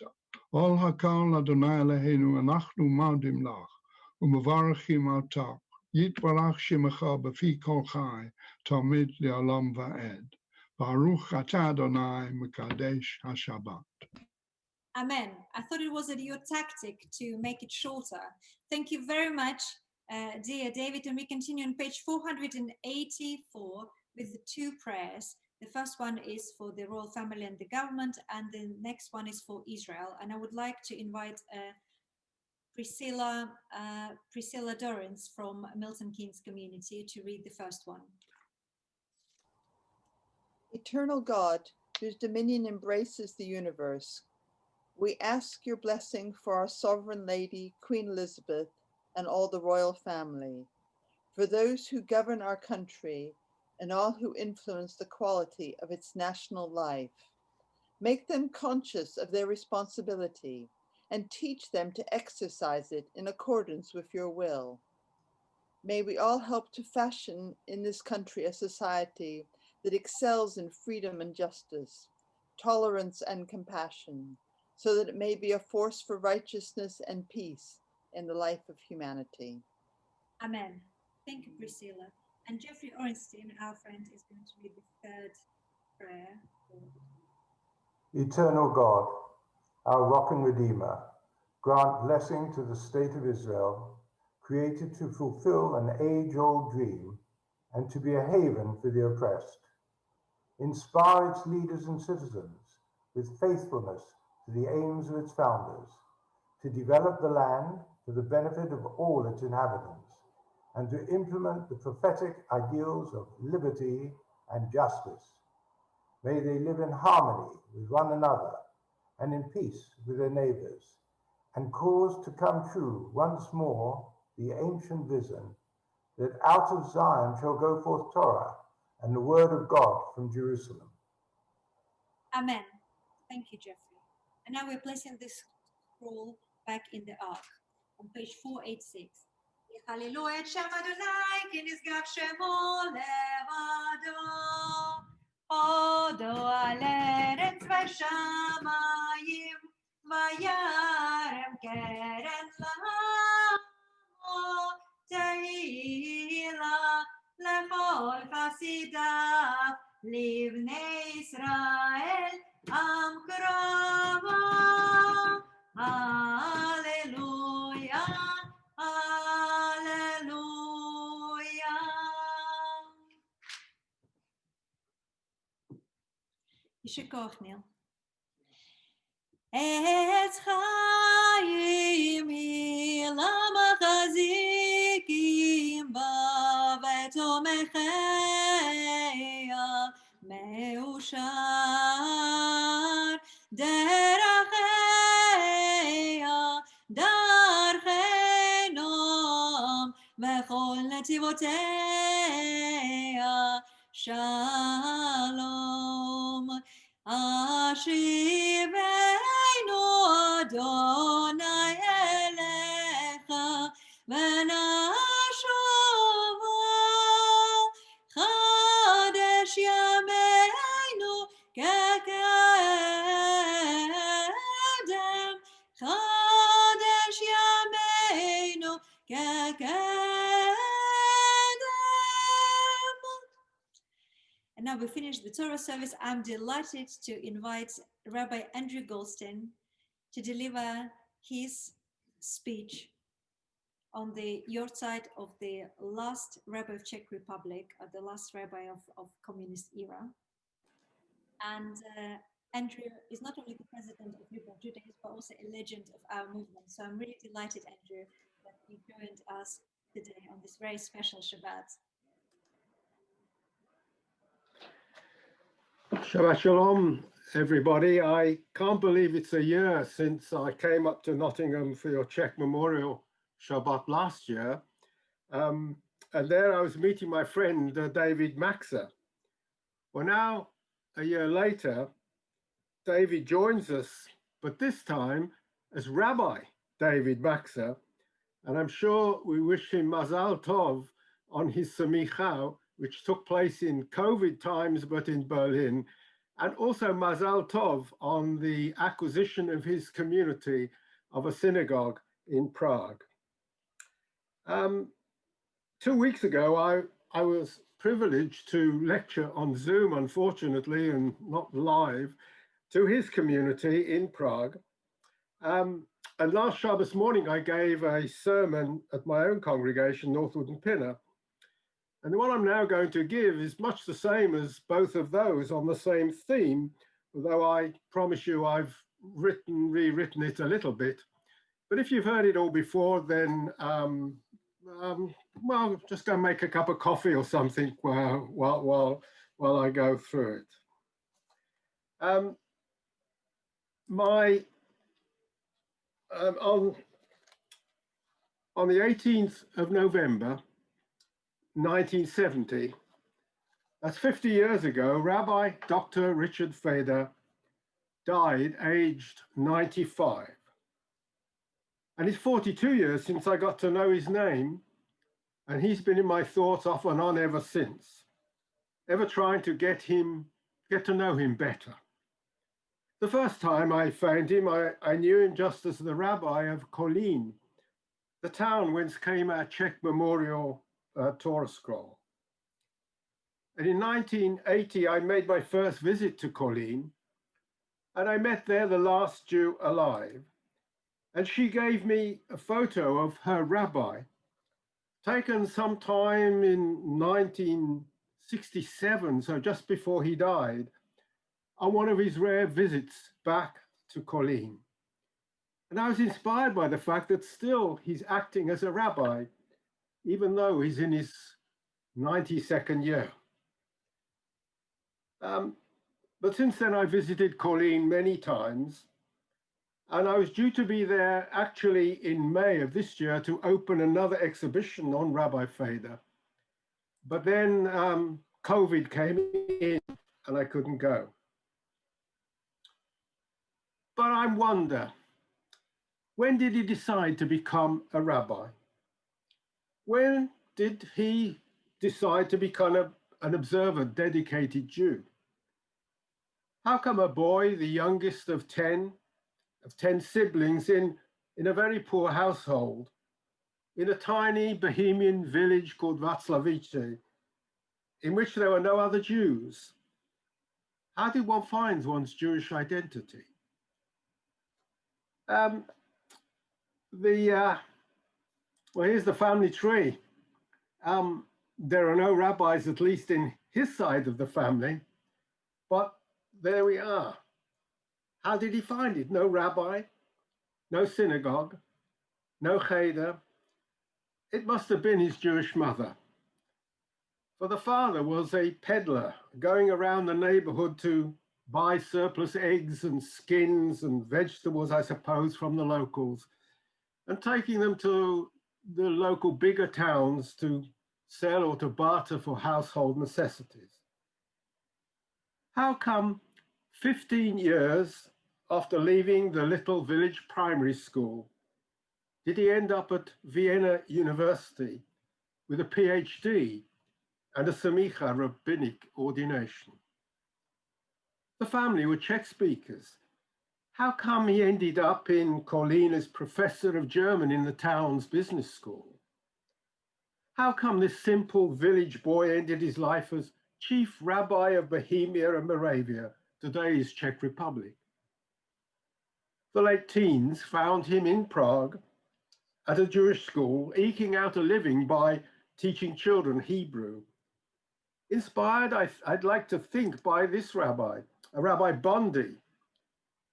al hakal Adonai Eloheinu anachnu maudim lach u'mevarachim atak yitbarach shemecha b'fi kol chai tamid le'olam va'ed Baruch atah Adonai mekadesh ha'shabbat. Amen. I thought it was your tactic to make it shorter. Thank you very much, dear David. And we continue on page 484 with the 2 prayers. The first one is for the royal family and the government, and the next one is for Israel. And I would like to invite Priscilla Dorrance from Milton Keynes community to read the first one. Eternal God, whose dominion embraces the universe, we ask your blessing for our Sovereign Lady, Queen Elizabeth, and all the royal family, for those who govern our country and all who influence the quality of its national life. Make them conscious of their responsibility and teach them to exercise it in accordance with your will. May we all help to fashion in this country a society that excels in freedom and justice, tolerance and compassion, so that it may be a force for righteousness and peace in the life of humanity. Amen. Thank you, Priscilla. And Jeffrey Ornstein, our friend, is going to read the 3rd prayer. Eternal God, our rock and redeemer, grant blessing to the state of Israel, created to fulfill an age-old dream and to be a haven for the oppressed. Inspire its leaders and citizens with faithfulness to the aims of its founders, to develop the land for the benefit of all its inhabitants, and to implement the prophetic ideals of liberty and justice. May they live in harmony with one another and in peace with their neighbors, and cause to come true once more the ancient vision that out of Zion shall go forth Torah and the word of God from Jerusalem. Amen. Thank you, Jeffrey. And now we're placing this scroll back in the ark on page 486. יחללו את שם אדוני כי נשגב שמו לבדו. הודו על ארץ ושמיים וירם קרן לעמו. תהילה לכל חסידיו לבני ישראל עם קרובו. Hallelujah. Hallelujah. יישר כוח, ניר. עץ חיים היא למחזיקים בה ותומכיה מאושר דרכיה וכל נתיבותיה שלום. אשיבנו אדוני אליך ונשובו, חדש ימינו כקדם, חדש ימינו כקדם. And now we finish the Torah service. I'm delighted to invite Rabbi Andrew Goldstein to deliver his speech on the yahrzeit of the last rabbi of Czech Republic, the last rabbi of communist era. And Andrew is not only the president of Reform Judaism, but also a legend of our movement. So I'm really delighted, Andrew, that you joined us today on this very special Shabbat. Shabbat Shalom, everybody. I can't believe it's a year since I came up to Nottingham for your Czech Memorial Shabbat last year. And there I was meeting my friend, David Maxa. Well, now, a year later, David joins us, but this time as Rabbi David Maxa. And I'm sure we wish him Mazal Tov on his Samicha, which took place in COVID times, but in Berlin, and also Mazal Tov on the acquisition of his community of a synagogue in Prague. 2 weeks ago, I was privileged to lecture on Zoom, unfortunately, and not live, to his community in Prague. And last Shabbos morning, I gave a sermon at my own congregation, Northwood and Pinner. And the one I'm now going to give is much the same as both of those, on the same theme, although I promise you I've rewritten it a little bit. But if you've heard it all before, then, well, just go make a cup of coffee or something while I go through it. On the 18th of November, 1970, that's 50 years ago, Rabbi Dr. Richard Feder died aged 95. And it's 42 years since I got to know his name, and he's been in my thoughts off and on ever since, ever trying to get to know him better. The first time I found him, I knew him just as the rabbi of Kolín, the town whence came our Czech Memorial Torah scroll. And in 1980, I made my first visit to Kolín, and I met there the last Jew alive. And she gave me a photo of her rabbi, taken sometime in 1967, so just before he died, on one of his rare visits back to Kolín. And I was inspired by the fact that still he's acting as a rabbi, even though he's in his 92nd year. But since then, I visited Kolín many times, and I was due to be there actually in May of this year to open another exhibition on Rabbi Feder. But then COVID came in and I couldn't go. But I wonder, when did he decide to become a rabbi? When did he decide to become an observant, dedicated Jew? How come a boy, the youngest of 10 siblings in a very poor household, in a tiny Bohemian village called Václavice, in which there were no other Jews, how did one find one's Jewish identity? Well, here's the family tree. There are no rabbis, at least in his side of the family, but there we are. How did he find it? No rabbi, no synagogue, no cheder. It must have been his Jewish mother. For the father was a peddler going around the neighborhood to buy surplus eggs and skins and vegetables, I suppose, from the locals, and taking them to the local bigger towns to sell or to barter for household necessities. How come 15 years after leaving the little village primary school, did he end up at Vienna University with a PhD and a Semicha rabbinic ordination? The family were Czech speakers. How come he ended up in Kolín as professor of German in the town's business school? How come this simple village boy ended his life as chief rabbi of Bohemia and Moravia, today's Czech Republic? The late teens found him in Prague at a Jewish school, eking out a living by teaching children Hebrew. Inspired, I'd like to think, by this rabbi, a Rabbi Bondy,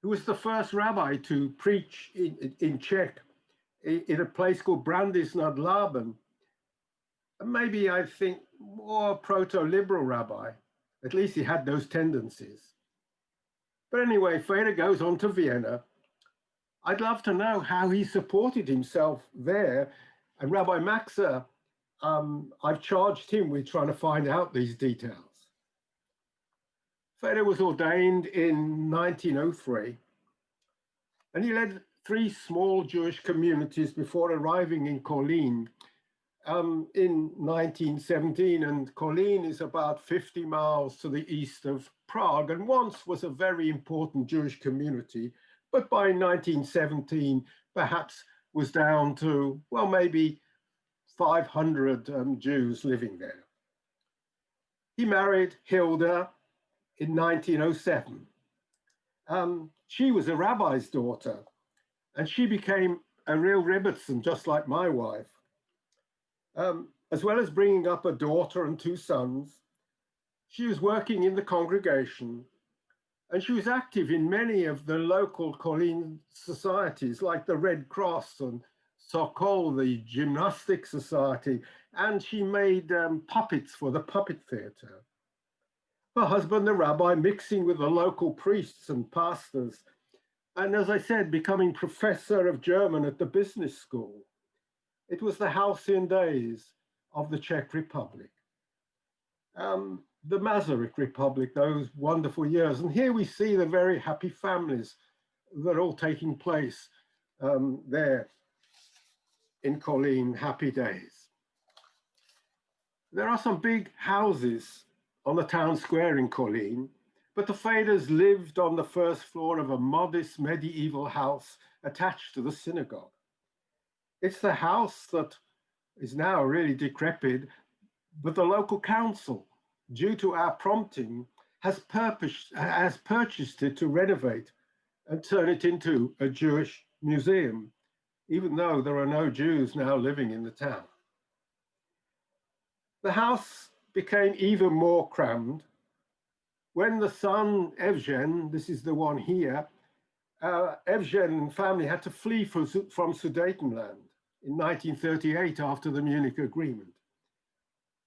who was the first rabbi to preach in Czech in a place called Brandis nad Labem. Maybe I think more proto-liberal rabbi. At least he had those tendencies. But anyway, Feder goes on to Vienna. I'd love to know how he supported himself there. And Rabbi Maxa, I've charged him with trying to find out these details. Feder was ordained in 1903, and he led 3 small Jewish communities before arriving in Kolín in 1917. And Kolín is about 50 miles to the east of Prague, and once was a very important Jewish community, but by 1917 perhaps was down to, well, maybe 500 Jews living there. He married Hilda in 1907. She was a rabbi's daughter, and she became a real Rebbetzin, just like my wife. As well as bringing up a daughter and 2 sons, she was working in the congregation, and she was active in many of the local Kolín societies, like the Red Cross and Sokol, the Gymnastic Society, and she made puppets for the puppet theater. Her husband, the rabbi, mixing with the local priests and pastors, and as I said, becoming professor of German at the business school. It was the halcyon days of the Czech Republic. The Masaryk Republic, those wonderful years. And here we see the very happy families that are all taking place there in Kolín, happy days. There are some big houses on the town square in Kolín, but the Feders lived on the first floor of a modest medieval house attached to the synagogue. It's the house that is now really decrepit, but the local council, due to our prompting, has purchased it to renovate and turn it into a Jewish museum, even though there are no Jews now living in the town. The house became even more crammed when the son, Evgen, this is the one here, Evgen family had to flee from Sudetenland in 1938 after the Munich Agreement.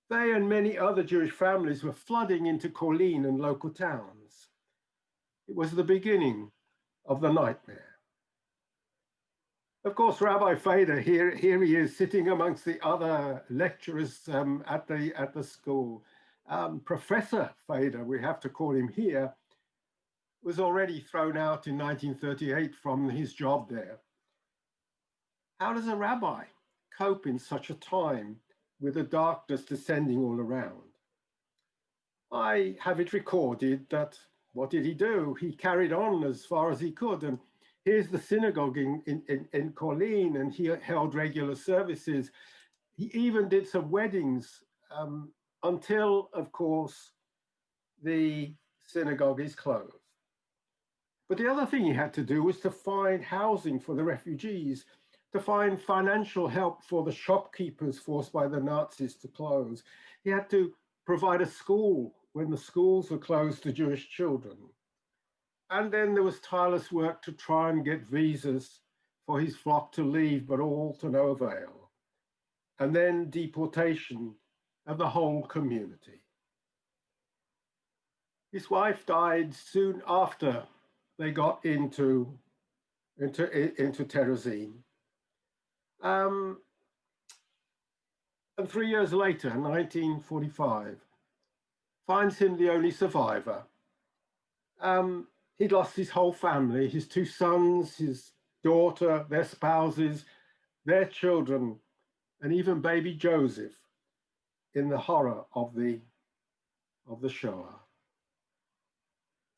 They and many other Jewish families were flooding into Kolín and local towns. It was the beginning of the nightmare. Of course, Rabbi Feder, here he is sitting amongst the other lecturers at the school. Professor Feder, we have to call him here, was already thrown out in 1938 from his job there. How does a rabbi cope in such a time with the darkness descending all around? I have it recorded that, what did he do? He carried on as far as he could. And here's the synagogue in Kolín, and he held regular services. He even did some weddings until, of course, the synagogue is closed. But the other thing he had to do was to find housing for the refugees, to find financial help for the shopkeepers forced by the Nazis to close. He had to provide a school when the schools were closed to Jewish children. And then there was tireless work to try and get visas for his flock to leave, but all to no avail. And then deportation of the whole community. His wife died soon after they got into Terezin. And 3 years later, 1945, finds him the only survivor. He'd lost his whole family, his 2 sons, his daughter, their spouses, their children, and even baby Joseph in the horror of the Shoah.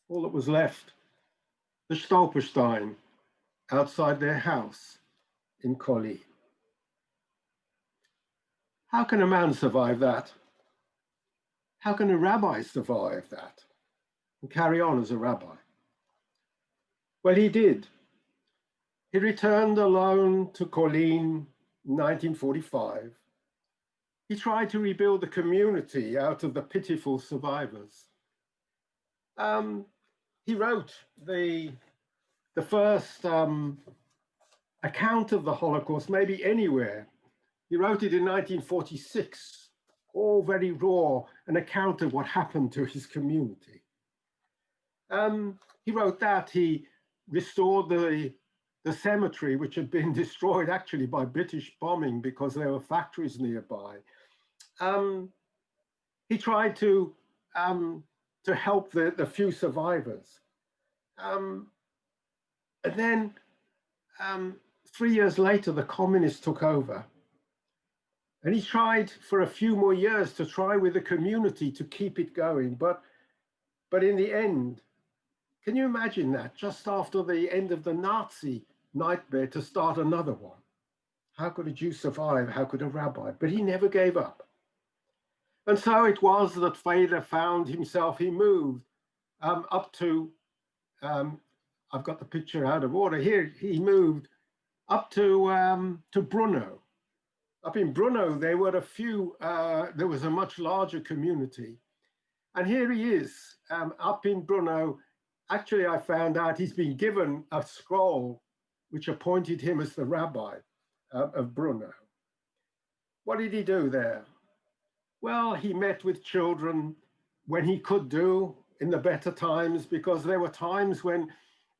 All that was left, the Stolperstein outside their house in Colli. How can a man survive that? How can a rabbi survive that and carry on as a rabbi? Well, he did. He returned alone to Colleen in 1945. He tried to rebuild the community out of the pitiful survivors. He wrote the first account of the Holocaust, maybe anywhere. He wrote it in 1946, all very raw, an account of what happened to his community. He wrote that. He restored the cemetery, which had been destroyed actually by British bombing because there were factories nearby. He tried to help the few survivors. And then 3 years later, the communists took over. And he tried for a few more years to try with the community to keep it going. But in the end, can you imagine that? Just after the end of the Nazi nightmare, to start another one. How could a Jew survive? How could a rabbi? But he never gave up. And so it was that Feder found himself, he moved up to, I've got the picture out of order here, he moved up to Brno. Up in Brno, there were a few, there was a much larger community. And here he is, up in Brno. Actually, I found out he's been given a scroll which appointed him as the rabbi of Brno. What did he do there? Well, he met with children when he could do in the better times, because there were times when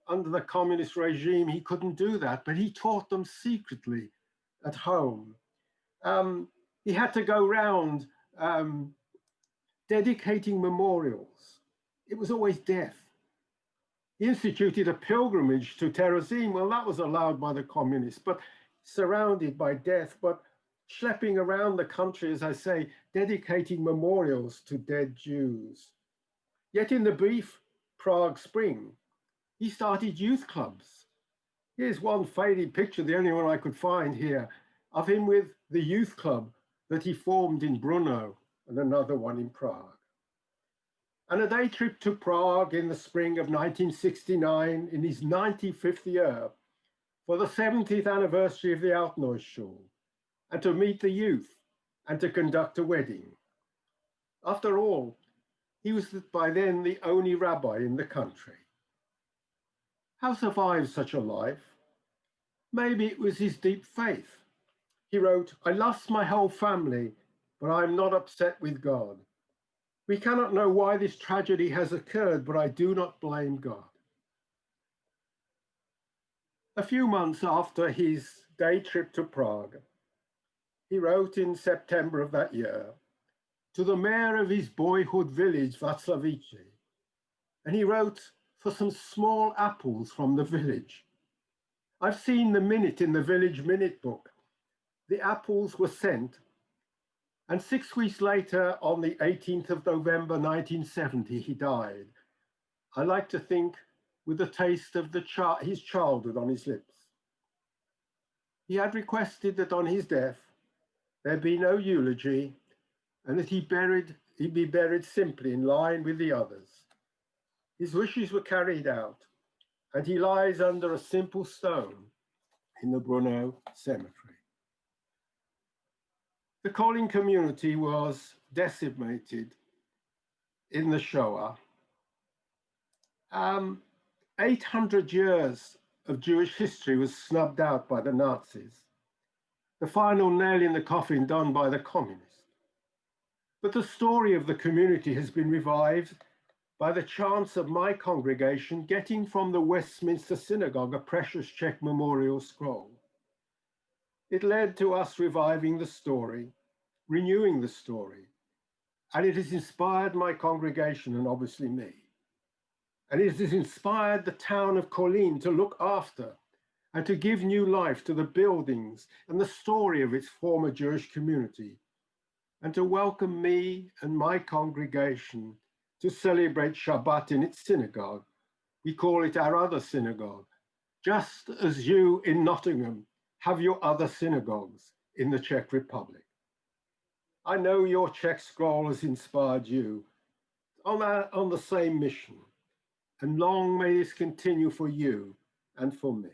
under the communist regime, he couldn't do that, but he taught them secretly at home. He had to go round dedicating memorials. It was always death. He instituted a pilgrimage to Terezin. Well, that was allowed by the communists, but surrounded by death, but schlepping around the country, as I say, dedicating memorials to dead Jews. Yet in the brief Prague spring, he started youth clubs. Here's one faded picture, the only one I could find here, of him with the youth club that he formed in Brno and another one in Prague. And a day trip to Prague in the spring of 1969, in his 95th year, for the 70th anniversary of the Altneuschule, and to meet the youth and to conduct a wedding. After all, he was by then the only rabbi in the country. How survive such a life? Maybe it was his deep faith. He wrote, "I lost my whole family, but I am not upset with God. We cannot know why this tragedy has occurred, but I do not blame God." A few months after his day trip to Prague, he wrote in September of that year to the mayor of his boyhood village, Václavice, and he wrote for some small apples from the village. I've seen the minute in the village minute book. The apples were sent, and 6 weeks later, on the 18th of November, 1970, he died. I like to think with the taste of his childhood on his lips. He had requested that on his death, there be no eulogy, and that he be buried simply in line with the others. His wishes were carried out, and he lies under a simple stone in the Brno cemetery. The Colin community was decimated in the Shoah. 800 years of Jewish history was snubbed out by the Nazis. The final nail in the coffin done by the communists. But the story of the community has been revived by the chance of my congregation getting from the Westminster Synagogue a precious Czech memorial scroll. It led to us reviving the story, renewing the story, and it has inspired my congregation and obviously me. And it has inspired the town of Colleen to look after and to give new life to the buildings and the story of its former Jewish community, and to welcome me and my congregation to celebrate Shabbat in its synagogue. We call it our other synagogue, just as you in Nottingham have your other synagogues in the Czech Republic. I know your Czech scroll has inspired you on the same mission, and long may this continue for you and for me.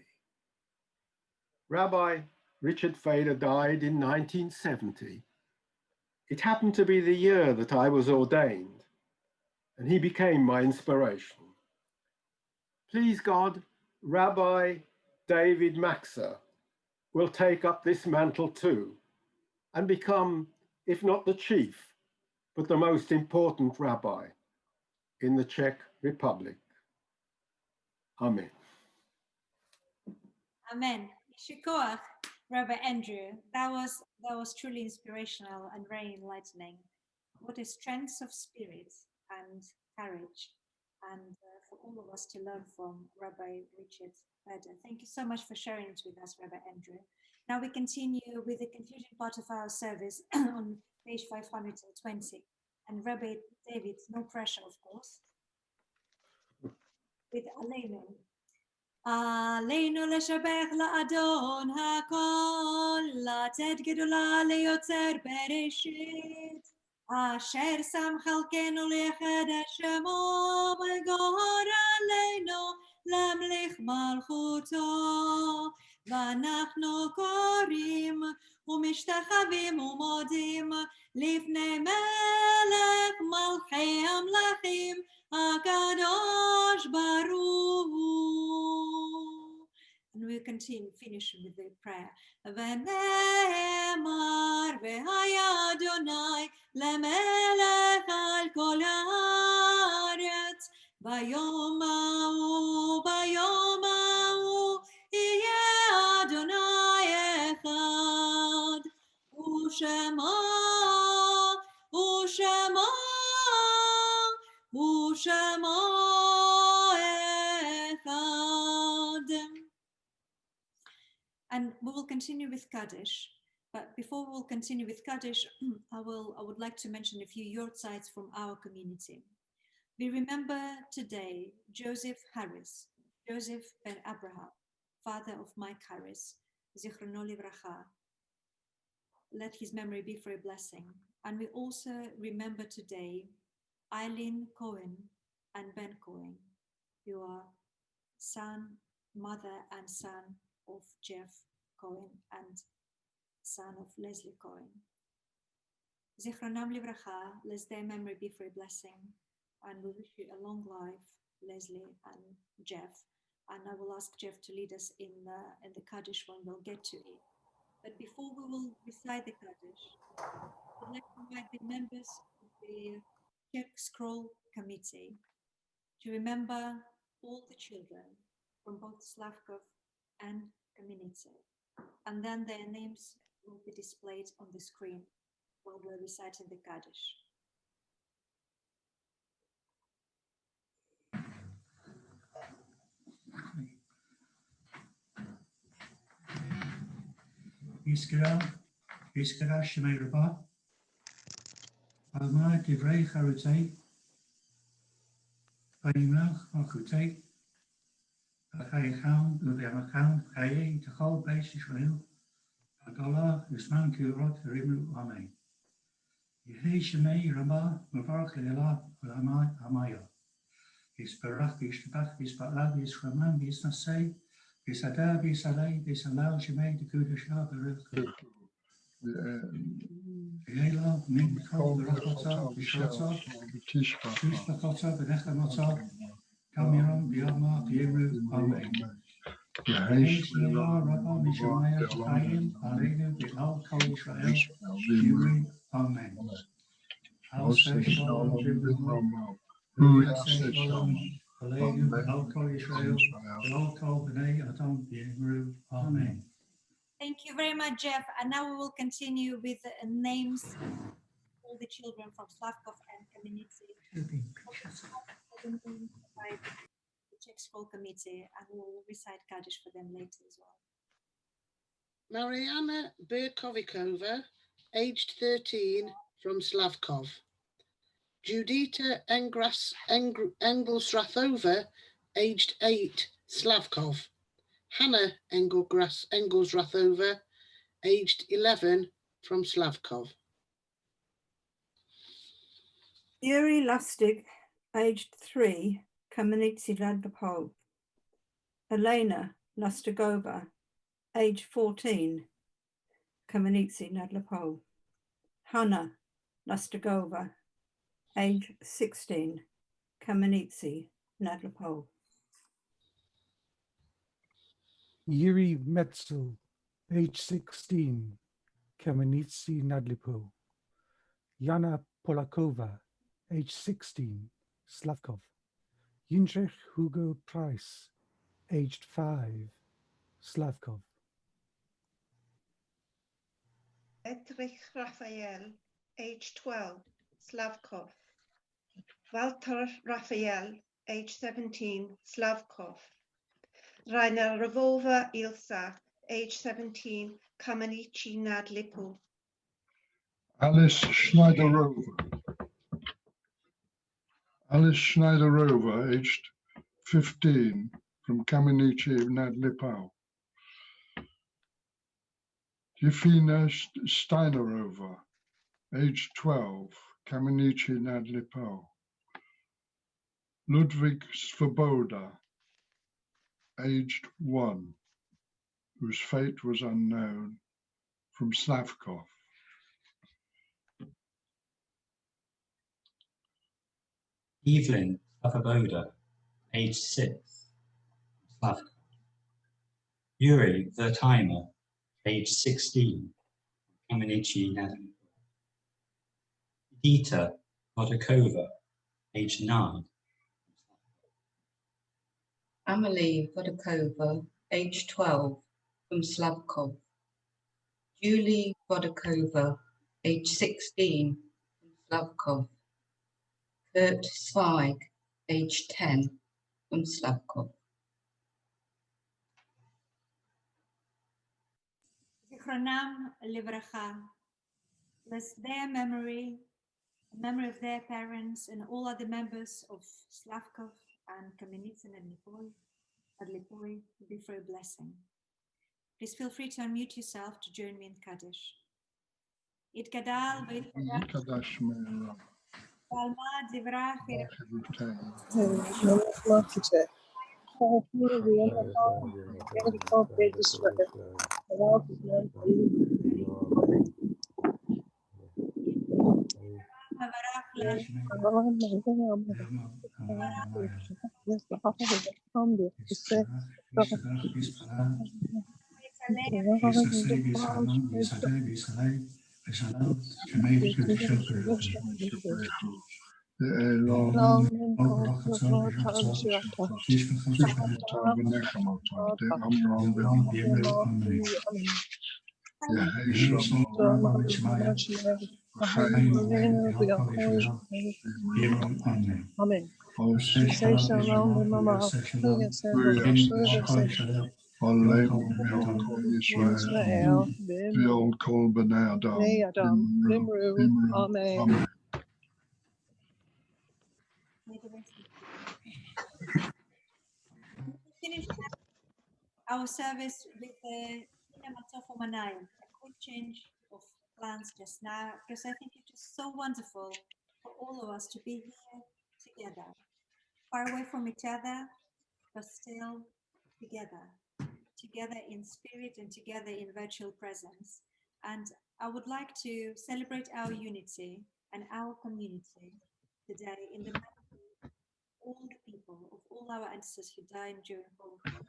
Rabbi Richard Fader died in 1970. It happened to be the year that I was ordained, and he became my inspiration. Please God, Rabbi David Maxa will take up this mantle too and become, if not the chief, but the most important rabbi in the Czech Republic. Amen. Amen. Shikoach, Rabbi Andrew. That was truly inspirational and very enlightening. What a strength of spirit and courage, and for all of us to learn from Rabbi Richard Fader. Thank you so much for sharing it with us, Rabbi Andrew. Now we continue with the conclusion part of our service on page 520. And Rabbi David, no pressure, of course, with Aleinu. עלינו לשבח לאדון הכל, לתת גדולה ליוצר בראשית, אשר שם חלקנו לייחד את שמו בגור עלינו להמליך מלכותו. ואנחנו קוראים ומשתחווים ומודים לפני מלך מלכי המלכים הקדוש ברוך הוא. And we'll continue, finish with the prayer. ונאמר והיה אדוני למלך על כל הארץ, ביום ההוא יהיה אדוני אחד, ושמו אחד. And we will continue with Kaddish. But before we will continue with Kaddish, I would like to mention a few yortzites from our community. We remember today Joseph Harris, Joseph ben Abraham, father of Mike Harris, Zichrono Livracha. Let his memory be for a blessing. And we also remember today Eileen Cohen and Ben Cohen, who are mother and son of Jeff Cohen and son of Leslie Cohen. Zichronam Livracha, let their memory be for a blessing, and we wish you a long life, Leslie and Jeff. And I will ask Jeff to lead us in the Kaddish when we'll get to it. But before we will recite the Kaddish, I'd like to invite the members of the Czech Scroll Committee to remember all the children from both Slavkov and Kamenitsa, and then their names will be displayed on the screen while we're reciting the Kaddish. Iskara Shemay Rabba, Alma Divrei Charutei, Vayimlach Achutei, Achayacham, Uviamacham, Chaye, Tachol, Beis Yisrael, Agola, Usman Kurot, Rimlu, Amen. Yehi Shemay Rabba, Mavarch Elah, Ulamai, Amaya. Isperach, Istabach, Isbalad, Israman, Isnasei, Isada, Isalei, Isalal, Shemay, Dekudashah, Berech. Yela, Minchol, Berachotah, Bishotah, Tushbachotah, Benechamotah, Kamiram, Biama, Yemru, Amen. Yehi Shemay Rabba, Mishamaya, Chayim, Aleinu, B'al Kol Yisrael, Yemru, Amen. Al Seh Shalom, Jibru, Yaseh Shalom, Aleinu, B'al Kol Yisrael, B'al Kol B'nei Adam, Yemru, Amen. Thank you very much, Jeff. And now we will continue with the names of all the children from Slavkov and Kamenitsy. By the Czech School Committee, and we'll recite Kaddish for them later as well. Mariana Berkovikova, aged 13, from Slavkov. Judita Engelsrathova, aged 8, Slavkov. Hannah Engelsrathova, aged 11, from Slavkov. Yuri Lustig, aged 3, Kamenitsy Nadlipol. Elena Lustigova, aged 14, Kamenitsy Nadlipol. Hannah Lustigova, age 16, Kamenitsy Nadlipol. Yuri Metzel, age 16, Kamenitsy Nadlipol. Yana Polakova, age 16, Slavkov. Jindřich Hugo Price, aged 5, Slavkov. Edrich Raphael, age 12, Slavkov. Walter Raphael, age 17, Slavkov. Rainer Ravova Ilsa, age 17, Kamenitsy Nadlipol. Alice Schneiderova, aged 15, from Kamenitsy Nadlipol. Yefina Steinerova, aged 12, Kamenitsy Nadlipol. Ludwig Svoboda, aged 1, whose fate was unknown, from Slavkov. Evelyn Svoboda, age 6, Slavkov. Yuri Vertimer, age 16, Kamenitsy Nadlipol. Dita Vodakova, age 9. Amelie Vodakova, age 12, from Slavkov. Julie Vodakova, age 16, from Slavkov. Kurt Zweig, age 10, from Slavkov. Zichronam Livracha. Bless their memory, the memory of their parents and all other members of Slavkov and Kamenitsy Nadlipol be for a blessing. Please feel free to unmute yourself to join me in Kaddish. It Gadal Kadash Me'era. Alma Divrach Amen. Finish our service with a quick change of plans just now, because I think it's just so wonderful for all of us to be here together, far away from each other, but still together in spirit and together in virtual presence. And I would like to celebrate our unity and our community today in the memory of all the people, of all our ancestors who died during Holocaust.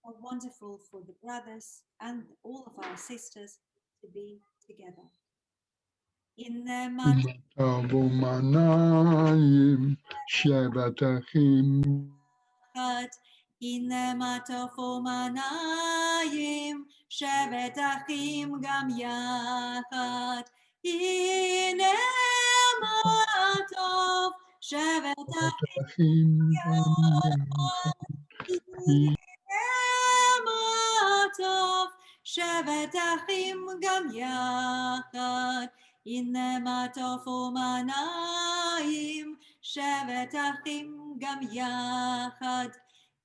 How wonderful for the brothers and all of our sisters to be together. In the Manayim Shabbat Achim הנה מה טוב ומנעים, שבת אחים גם יחד. הנה מה טוב, שבת אחים גם יחד. הנה מה טוב, שבת אחים גם יחד. הנה מה טוב ומנעים, שבת אחים גם יחד.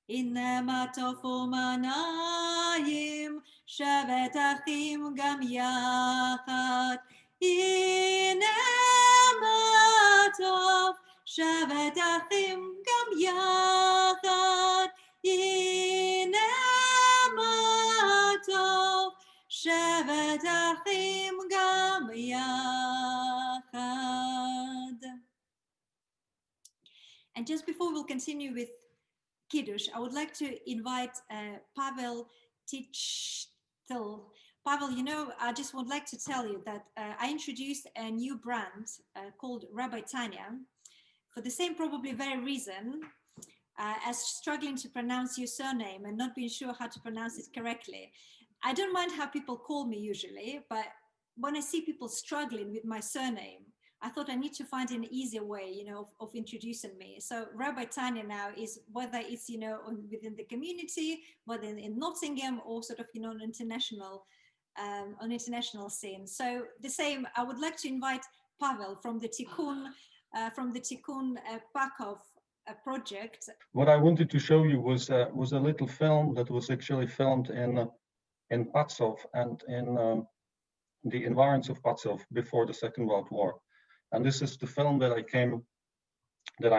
הנה מה טוב ומנעים, שבת אחים גם יחד. הנה מה טוב, שבת אחים גם יחד. הנה מה טוב, שבת אחים גם יחד. And just before we'll continue with Kiddush, I would like to invite Pavel Tichtel. Pavel, you know, I just would like to tell you that I introduced a new brand called Rabbi Tanya for the same probably very reason as struggling to pronounce your surname and not being sure how to pronounce it correctly. I don't mind how people call me usually, but when I see people struggling with my surname, I thought I need to find an easier way, you know, of introducing me. So Rabbi Tanya now is, whether it's, you know, within the community, whether in Nottingham or sort of, you know, on international scene. So the same, I would like to invite Pavel from the Tikkun Pakov project. What I wanted to show you was a little film that was actually filmed in Patzov and in the environs of Patzov before the Second World War. And this is the film that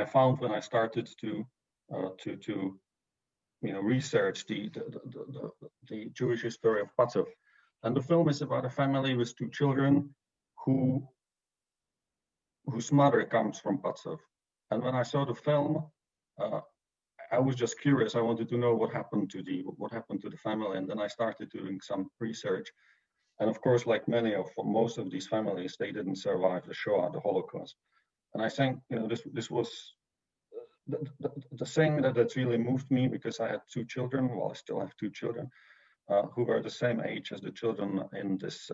I found when I started to you know, research the Jewish history of Patzov. And the film is about a family with two children whose mother comes from Patzov. And when I saw the film, I was just curious. I wanted to know what happened to the family, and then I started doing some research. And of course, like most of these families, they didn't survive the Shoah, the Holocaust. And I think, you know, this was the thing that really moved me, because I had two children. Well, I still have two children who were the same age as the children in this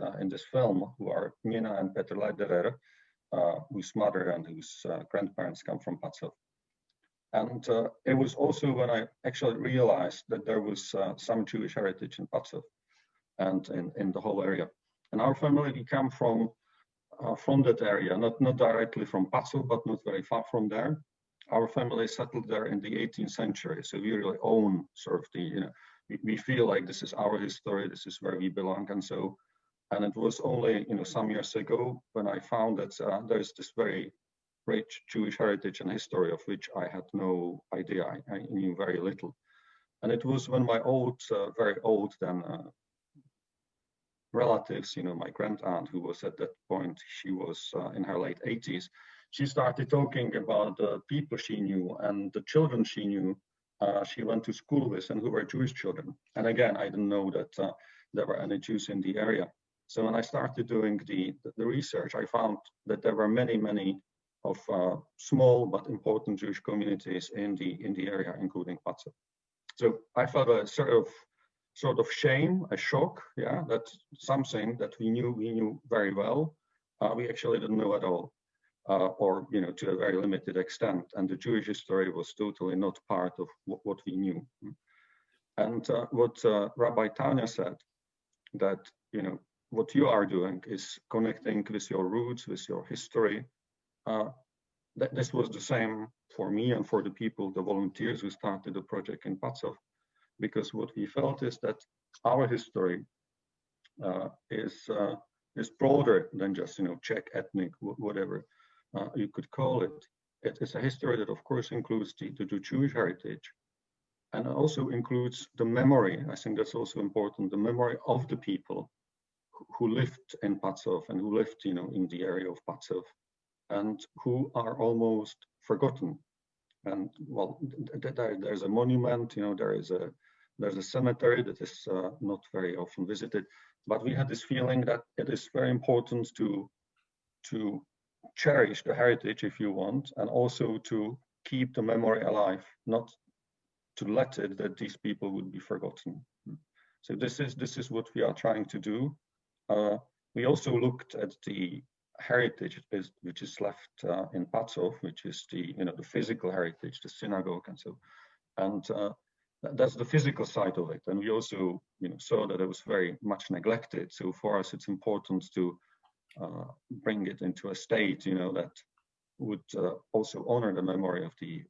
film, who are Nina and Petr Lederer, whose mother and whose grandparents come from Patzov. And it was also when I actually realized that there was some Jewish heritage in Patzov and in the whole area. And our family, we come from that area, not directly from Patzov, but not very far from there. Our family settled there in the 18th century, so we really own sort of the, you know, we feel like this is our history, this is where we belong, and so. And it was only, you know, some years ago when I found that there's this very rich Jewish heritage and history of which I had no idea. I knew very little. And it was when my very old then relatives, you know, my grand aunt, who was at that point, she was in her late 80s, she started talking about the people she knew and the children she knew she went to school with and who were Jewish children. And again, I didn't know that there were any Jews in the area. So when I started doing the research, I found that there were many of small but important Jewish communities in the area, including Patzov. So I felt a sort of shame, a shock, yeah, that something that we knew very well, we actually didn't know at all, or, you know, to a very limited extent. And the Jewish history was totally not part of what we knew. And what Rabbi Tanya said, that, you know, what you are doing is connecting with your roots, with your history. This was the same for me and for the people, the volunteers who started the project in Patzov, because what we felt is that our history is broader than just, you know, Czech ethnic, whatever you could call it. It is a history that, of course, includes the Jewish heritage, and also includes the memory. I think that's also important, the memory of the people who lived in Patzov and who lived, you know, in the area of Patzov, and who are almost forgotten. And well, there's a monument, you know, there's a cemetery that is not very often visited, but we had this feeling that it is very important to cherish the heritage, if you want, and also to keep the memory alive, not to let it that these people would be forgotten. So this is what we are trying to do. We also looked at the heritage which is left in Patzov, which is the the physical heritage, the synagogue and so, and that's the physical side of it. And we also saw that it was very much neglected. So for us, it's important to bring it into a state that would also honor the memory of the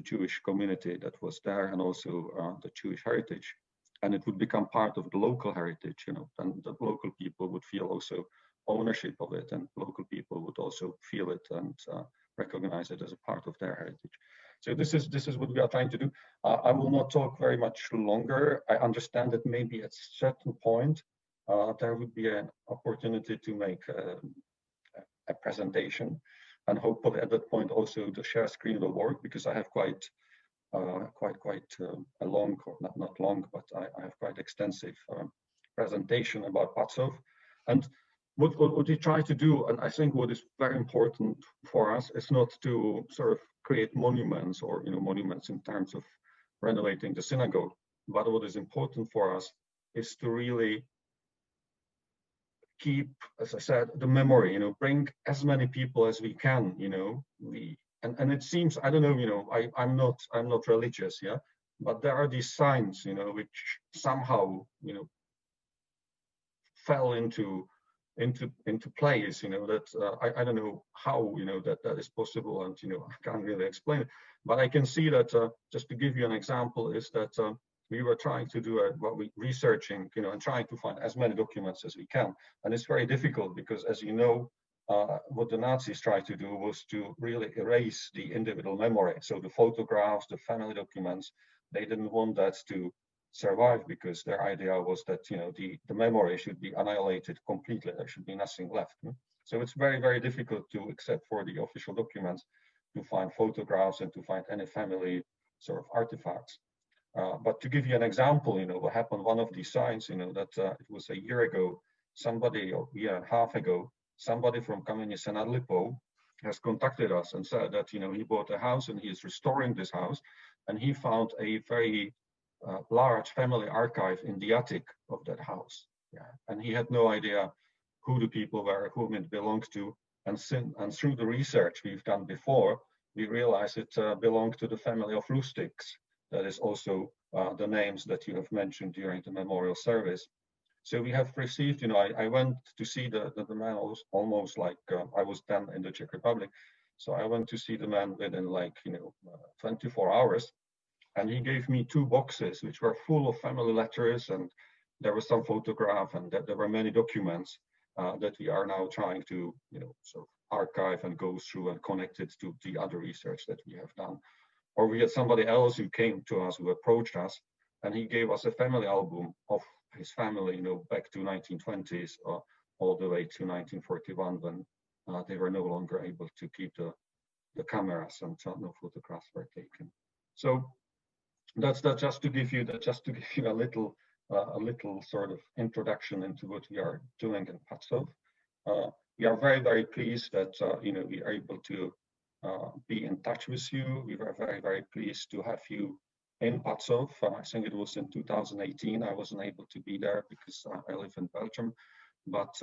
Jewish community that was there, and also the Jewish heritage, and it would become part of the local heritage, and the local people would feel also ownership of it, and local people would also feel it and recognize it as a part of their heritage. So this is what we are trying to do. I will not talk very much longer. I understand that maybe at a certain point there would be an opportunity to make a presentation, and hopefully at that point also the share screen will work, because I have quite a long, not long, but I have quite extensive presentation about Patzov. And what we try to do, and I think what is very important for us, is not to sort of create monuments or monuments in terms of renovating the synagogue, but what is important for us is to really keep, as I said, the memory, bring as many people as we can, and it seems, I don't know, I'm not religious, yeah, but there are these signs, which somehow, fell into place, that I don't know how, that is possible, and I can't really explain it, but I can see that, just to give you an example, is that we were trying to do researching, and trying to find as many documents as we can, and it's very difficult because, as you know, what the Nazis tried to do was to really erase the individual memory. So the photographs, the family documents, they didn't want that to survive, because their idea was that the memory should be annihilated completely. There should be nothing left. So it's very, very difficult to, except for the official documents, to find photographs and to find any family sort of artifacts. But to give you an example, what happened, one of these signs, that it was a year ago, somebody, or a year and a half ago, somebody from Kamenice nad Lipou has contacted us and said that he bought a house and he is restoring this house, and he found a very large family archive in the attic of that house. Yeah, and he had no idea who the people were, whom it belonged to, and through the research we've done before, we realized it belonged to the family of Lustiks. That is also the names that you have mentioned during the memorial service. So we have received, I went to see the man almost like I was then in the Czech Republic. So I went to see the man within 24 hours. And he gave me 2 boxes, which were full of family letters, and there was some photograph, and there were many documents that we are now trying to, sort of archive and go through and connect it to the other research that we have done. Or we had somebody else who came to us, who approached us, and he gave us a family album of his family, back to 1920s, all the way to 1941, when they were no longer able to keep the cameras, and no photographs were taken. So that's just to give you a little sort of introduction into what we are doing in Patzov. We are very, very pleased that we are able to be in touch with you. We were very, very pleased to have you in Patzov. I think it was in 2018. I wasn't able to be there because I live in Belgium, but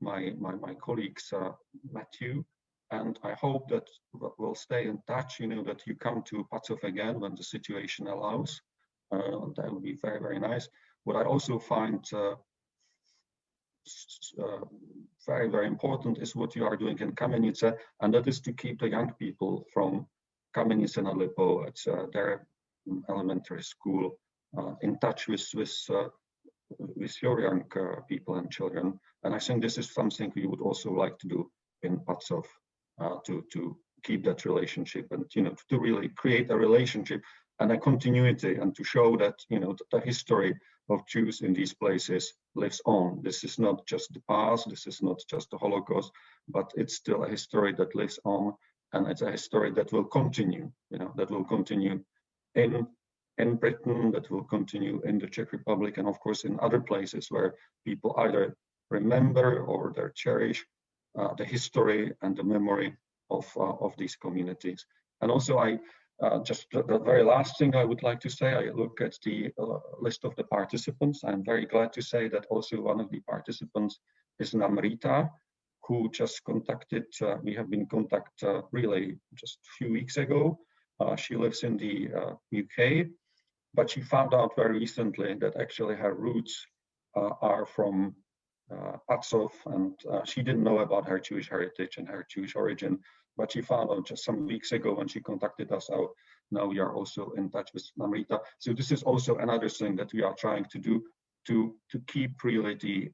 my colleagues met you, and I hope that we'll stay in touch, that you come to Patzov again when the situation allows. That would be very, very nice. What I also find very, very important is what you are doing in Kamenice, and that is to keep the young people from Kamenice nad Lipou at their elementary school in touch with your young people and children. And I think this is something we would also like to do in Patzov, to keep that relationship, and to really create a relationship and a continuity, and to show that the history of Jews in these places lives on. This is not just the past, this is not just the Holocaust, but it's still a history that lives on, and it's a history that will continue, that will continue in Britain, that will continue in the Czech Republic, and of course in other places where people either remember or they cherish the history and the memory of these communities. And also Just the very last thing I would like to say, I look at the list of the participants. I'm very glad to say that also one of the participants is Namrita, who just contacted, we have been contacted really just a few weeks ago. She lives in the UK, but she found out very recently that actually her roots are from Patzov, and she didn't know about her Jewish heritage and her Jewish origin, but she found out just some weeks ago when she contacted us out. Now we are also in touch with Namrita. So this is also another thing that we are trying to do to keep really the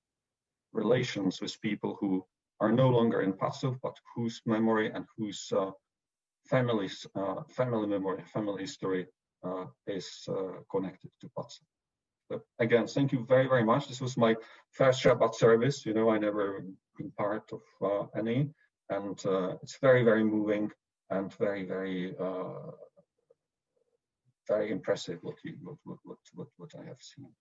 relations with people who are no longer in Patzov, but whose memory and whose family memory, family history is connected to Patzov. But again, thank you very, very much. This was my first Shabbat service. You know, I never been part of any, and it's very, very moving and very, very, very impressive what I have seen.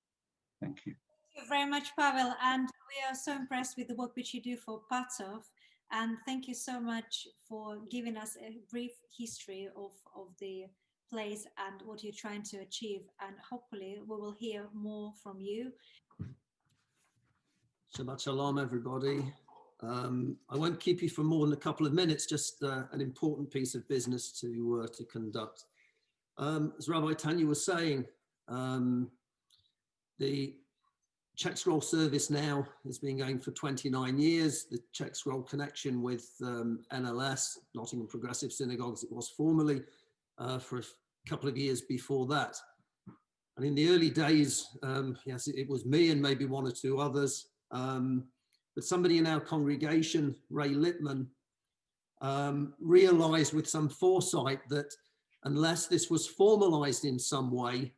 Thank you. Thank you very much, Pavel, and we are so impressed with the work which you do for Patzov, and thank you so much for giving us a brief history of the place and what you're trying to achieve, and hopefully we will hear more from you. Shabbat Shalom, everybody. I won't keep you for more than a couple of minutes, just an important piece of business to conduct. As Rabbi Tanya was saying, the Czech Scroll service now has been going for 29 years. The Czech Scroll connection with NLS, Nottingham Progressive Synagogue, as it was formerly, for a couple of years before that. And in the early days, yes, it was me and maybe one or two others, but somebody in our congregation, Ray Littman, realized with some foresight that unless this was formalized in some way,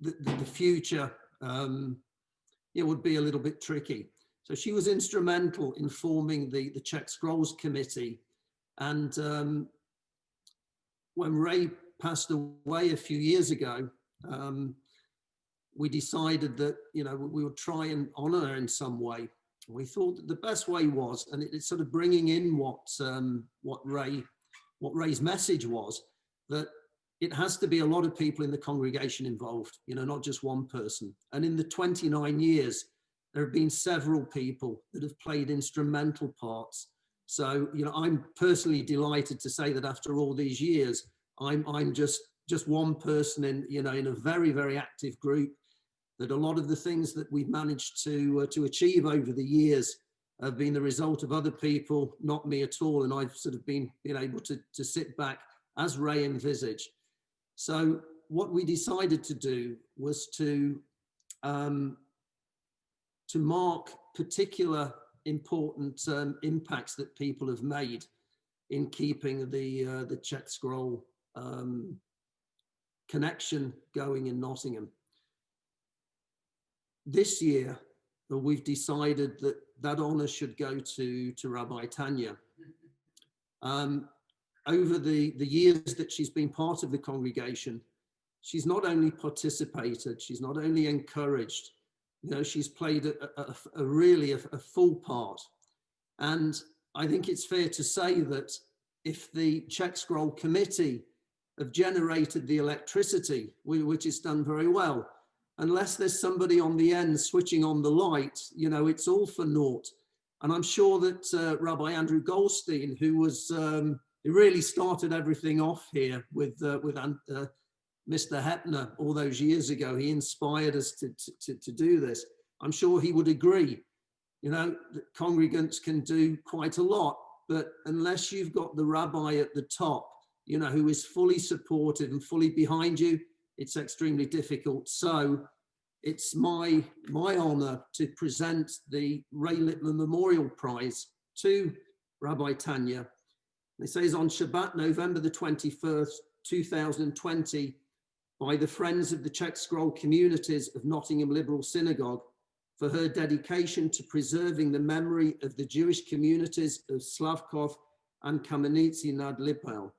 the future it would be a little bit tricky. So she was instrumental in forming the Czech Scrolls Committee. And when Ray passed away a few years ago, we decided that, you know, we would try and honor her in some way. We thought that the best way was, and it's sort of bringing in what Ray's message was, that it has to be a lot of people in the congregation involved, you know, not just one person. And in the 29 years, there have been several people that have played instrumental parts. So, you know, I'm personally delighted to say that after all these years, I'm just one person in, you know, in a very, very active group, that a lot of the things that we've managed to achieve over the years have been the result of other people, not me at all. And I've sort of been able to sit back as Ray envisaged. So what we decided to do was to mark particular important impacts that people have made in keeping the Czech Scroll connection going in Nottingham. This year, we've decided that that honor should go to Rabbi Tanya. Over the years that she's been part of the congregation, she's not only participated, she's not only encouraged, you know, she's played a really full part. And I think it's fair to say that if the Czech Scroll Committee have generated the electricity, which is done very well, unless there's somebody on the end switching on the light, you know, it's all for naught. And I'm sure that Rabbi Andrew Goldstein, who was who really started everything off here with Mr. Heppner all those years ago, he inspired us to do this. I'm sure he would agree. You know, the congregants can do quite a lot, but unless you've got the rabbi at the top, you know, who is fully supportive and fully behind you, it's extremely difficult. So it's my honor to present the Ray Littman Memorial Prize to Rabbi Tanya. It says on Shabbat, November the 21st, 2020, by the Friends of the Czech Scroll Communities of Nottingham Liberal Synagogue, for her dedication to preserving the memory of the Jewish communities of Slavkov and Kamenetsy nad Lipou.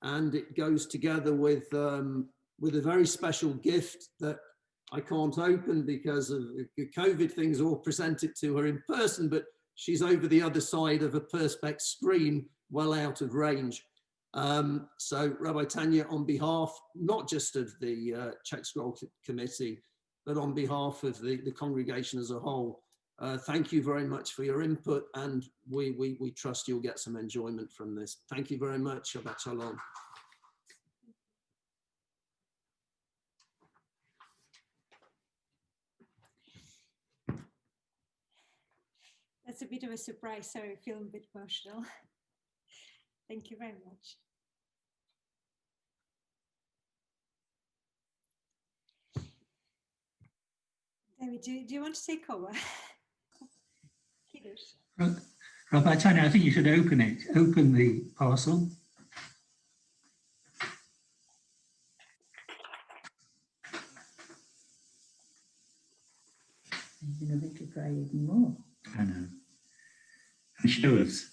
And it goes together with a very special gift that I can't open because of COVID things, or present it to her in person, but she's over the other side of a perspex screen, well out of range. So Rabbi Tanya, on behalf not just of the Czech Scroll Committee, but on behalf of the congregation as a whole, thank you very much for your input, and we trust you'll get some enjoyment from this. Thank you very much. Shabbat Shalom. That's a bit of a surprise. Sorry, I feel a bit emotional. Thank you very much. David, do you want to take over? Rabbi Tanya, I think you should open it. Open the parcel. You know, they could try even more. I know. And show us.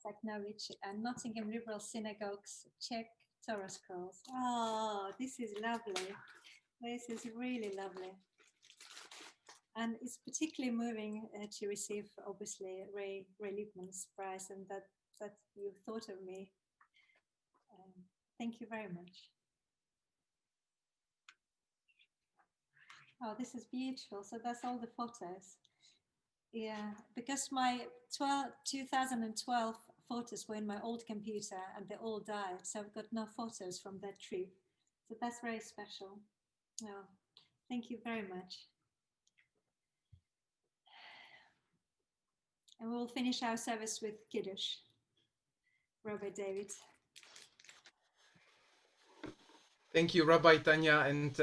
Saknovich and Nottingham Liberal Synagogue's Czech Torah Scrolls. Oh, this is lovely. This is really lovely. And it's particularly moving to receive, obviously, Ray Liebman's prize, and that you thought of me. Thank you very much. Oh, this is beautiful. So that's all the photos. Yeah, because my 2012 photos were in my old computer and they all died. So I've got no photos from that trip. So that's very special. Oh, thank you very much. And we'll finish our service with Kiddush. Rabbi David. Thank you, Rabbi Tanya. And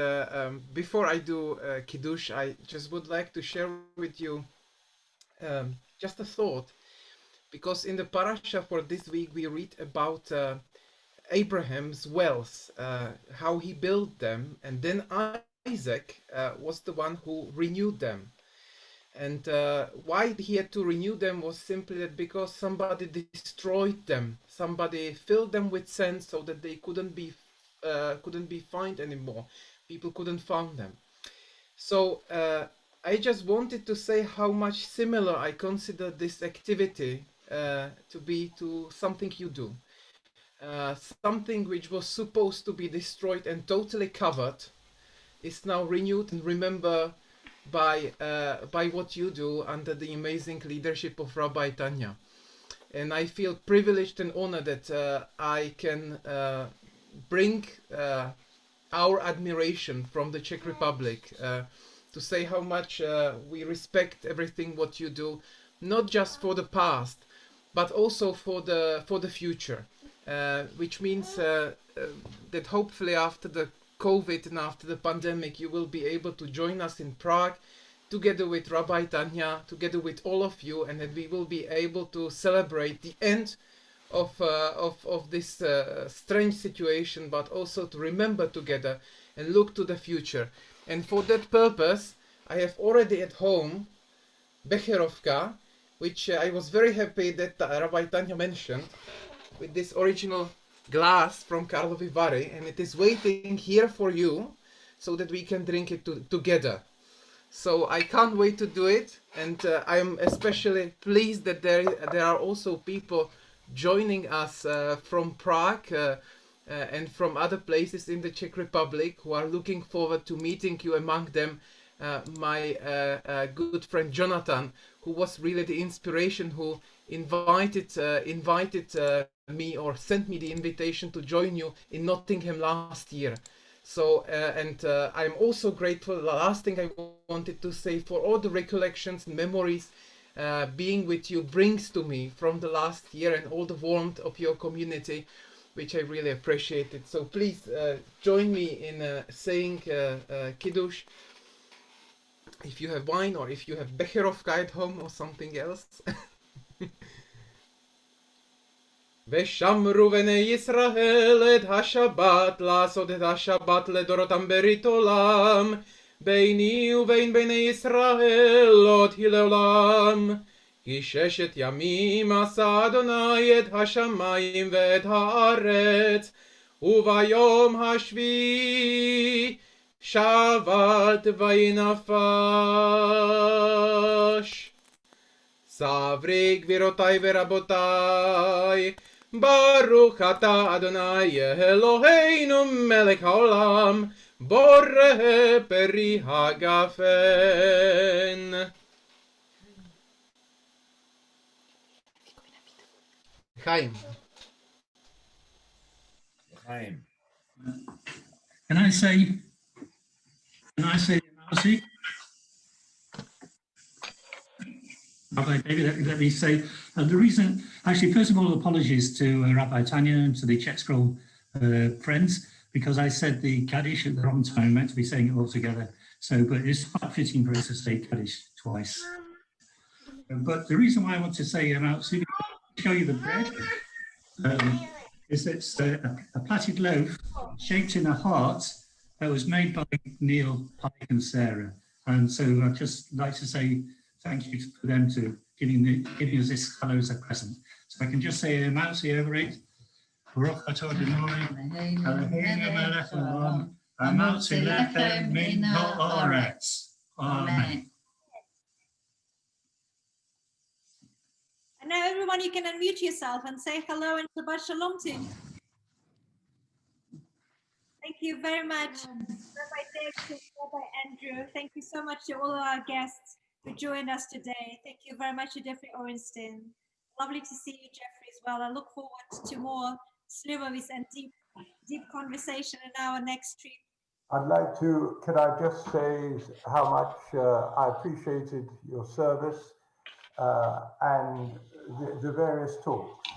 before I do Kiddush, I just would like to share with you just a thought. Because in the parasha for this week, we read about Abraham's wells, how he built them. And then Isaac was the one who renewed them. And why he had to renew them was simply that because somebody destroyed them. Somebody filled them with sand so that they couldn't be found anymore. People couldn't find them. So I just wanted to say how much similar I consider this activity to be to something you do. Something which was supposed to be destroyed and totally covered is now renewed and remembered by what you do under the amazing leadership of Rabbi Tanya. And I feel privileged and honored that I can bring our admiration from the Czech Republic to say how much we respect everything what you do, not just for the past, but also for the future, which means that hopefully after the COVID and after the pandemic, you will be able to join us in Prague, together with Rabbi Tanya, together with all of you, and that we will be able to celebrate the end of this strange situation, but also to remember together and look to the future. And for that purpose, I have already at home Becherovka, which I was very happy that Rabbi Tanya mentioned, with this original glass from Karlovy Vary, and it is waiting here for you so that we can drink it together. So I can't wait to do it, and I'm especially pleased that there are also people joining us from Prague and from other places in the Czech Republic who are looking forward to meeting you. Among them my good friend Jonathan, who was really the inspiration, who invited me or sent me the invitation to join you in Nottingham last year. So I'm also grateful. The last thing I wanted to say, for all the recollections and memories being with you brings to me from the last year, and all the warmth of your community, which I really appreciated. So please join me in saying Kiddush, if you have wine, or if you have Becherovka at home or something else. ושמרו בני ישראל את השבת, לעשות את השבת לדורותם ברית עולם, ביני ובין בני ישראל לא תהיה לעולם. כי 6 ימים עשה אדוני את השמיים ואת הארץ, וביום השביעי שבת וינפש. סברי גבירותיי ורבותיי, Baruch atah Adonai Eloheinu melech haolam, boreh peri hagafen. Chaim. Can I say Marcy? Rabbi David, let me say, the reason, actually, first of all, apologies to Rabbi Tanya and to the Czech Scroll friends, because I said the Kaddish at the wrong time. I meant to be saying it all together. So, but it's quite fitting for us to say Kaddish twice. But the reason why I want to say about show you the bread is it's a plaited loaf shaped in a heart that was made by Neil, Pike and Sarah. And so I'd just like to say thank you for them to giving us this colour as a present. So I can just say Mousie over it. Baruch atah Adonai Eloheinu melech haolam, hamotzi lechem min haaretz. Amen. And now everyone, you can unmute yourself and say hello and Shabbat Shalom to you. Thank you very much, Rabbi David, Rabbi Andrew. Thank you so much to all our guests who joined us today. Thank you very much to Jeffrey Orenstein. Lovely to see you, Jeffrey, as well. I look forward to more Slubovis and deep conversation in our next trip. I'd like to, can I just say how much I appreciated your service and the various talks.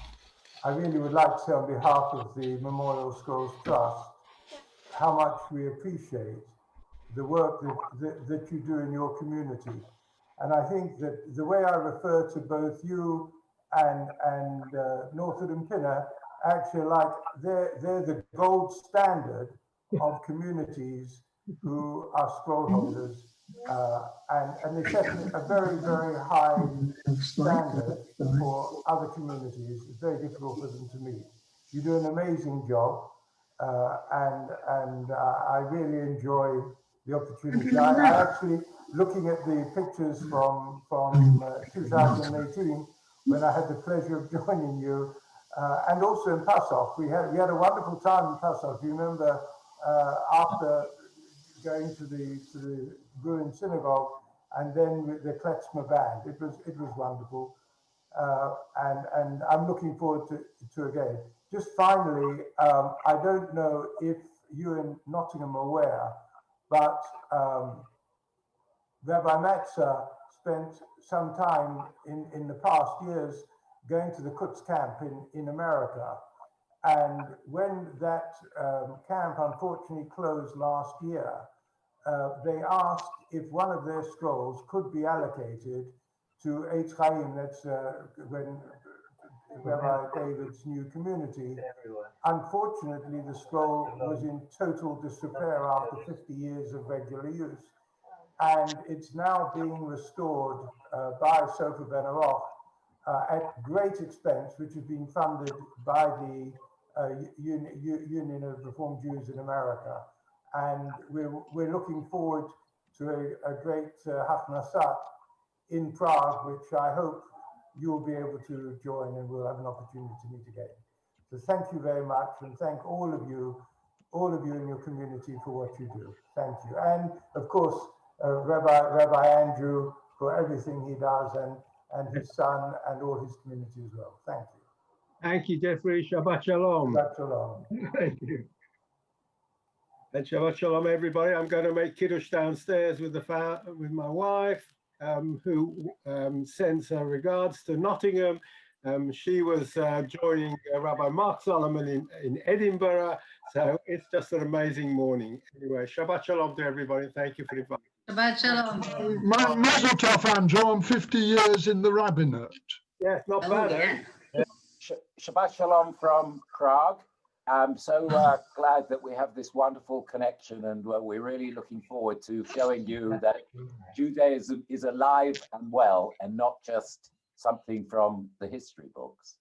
I really would like to say on behalf of the Memorial Scrolls Trust how much we appreciate the work that you do in your community. And I think that the way I refer to both you and Northwood and Pinner, actually like they're the gold standard of communities who are scroll holders. And they set a very, very high standard for other communities. It's very difficult for them to meet. You do an amazing job, and I really enjoy the opportunity. I actually, looking at the pictures from 2018, when I had the pleasure of joining you, and also in Passover, we had a wonderful time in Passover. You remember after going to the ruined synagogue, and then with the klezmer band. It was wonderful, and I'm looking forward to again. Just finally, I don't know if you in Nottingham are aware, but Rabbi Matza spent some time in the past years going to the Quds camp in America. And when that camp unfortunately closed last year, they asked if one of their scrolls could be allocated to Eitz Chaim, that's when Rabbi David's new community. Unfortunately, the scroll was in total disrepair after 50 years of regular use. And it's now being restored by Sofer Ben Aroch at great expense, which has been funded by the Union of Reformed Jews in America. And we're looking forward to a great Hachnasat in Prague, which I hope you'll be able to join and we'll have an opportunity to meet again. So thank you very much, and thank all of you in your community for what you do. Thank you. And of course, Rabbi Andrew for everything he does, and his son and all his community as well. Thank you. Thank you, Jeffrey. Shabbat Shalom. Shabbat Shalom. Thank you. And Shabbat Shalom, everybody. I'm going to make Kiddush downstairs with my wife, who sends her regards to Nottingham. She was joining Rabbi Mark Solomon in Edinburgh. So it's just an amazing morning. Anyway, Shabbat Shalom to everybody. Thank you for inviting me. Shabbat Shalom. Mazel tov, Andrew. I'm 50 years in the rabbinate. Yeah, not bad, eh? Shabbat Shalom from Prague. I'm so glad that we have this wonderful connection, and we're really looking forward to showing you that Judaism is alive and well and not just something from the history books.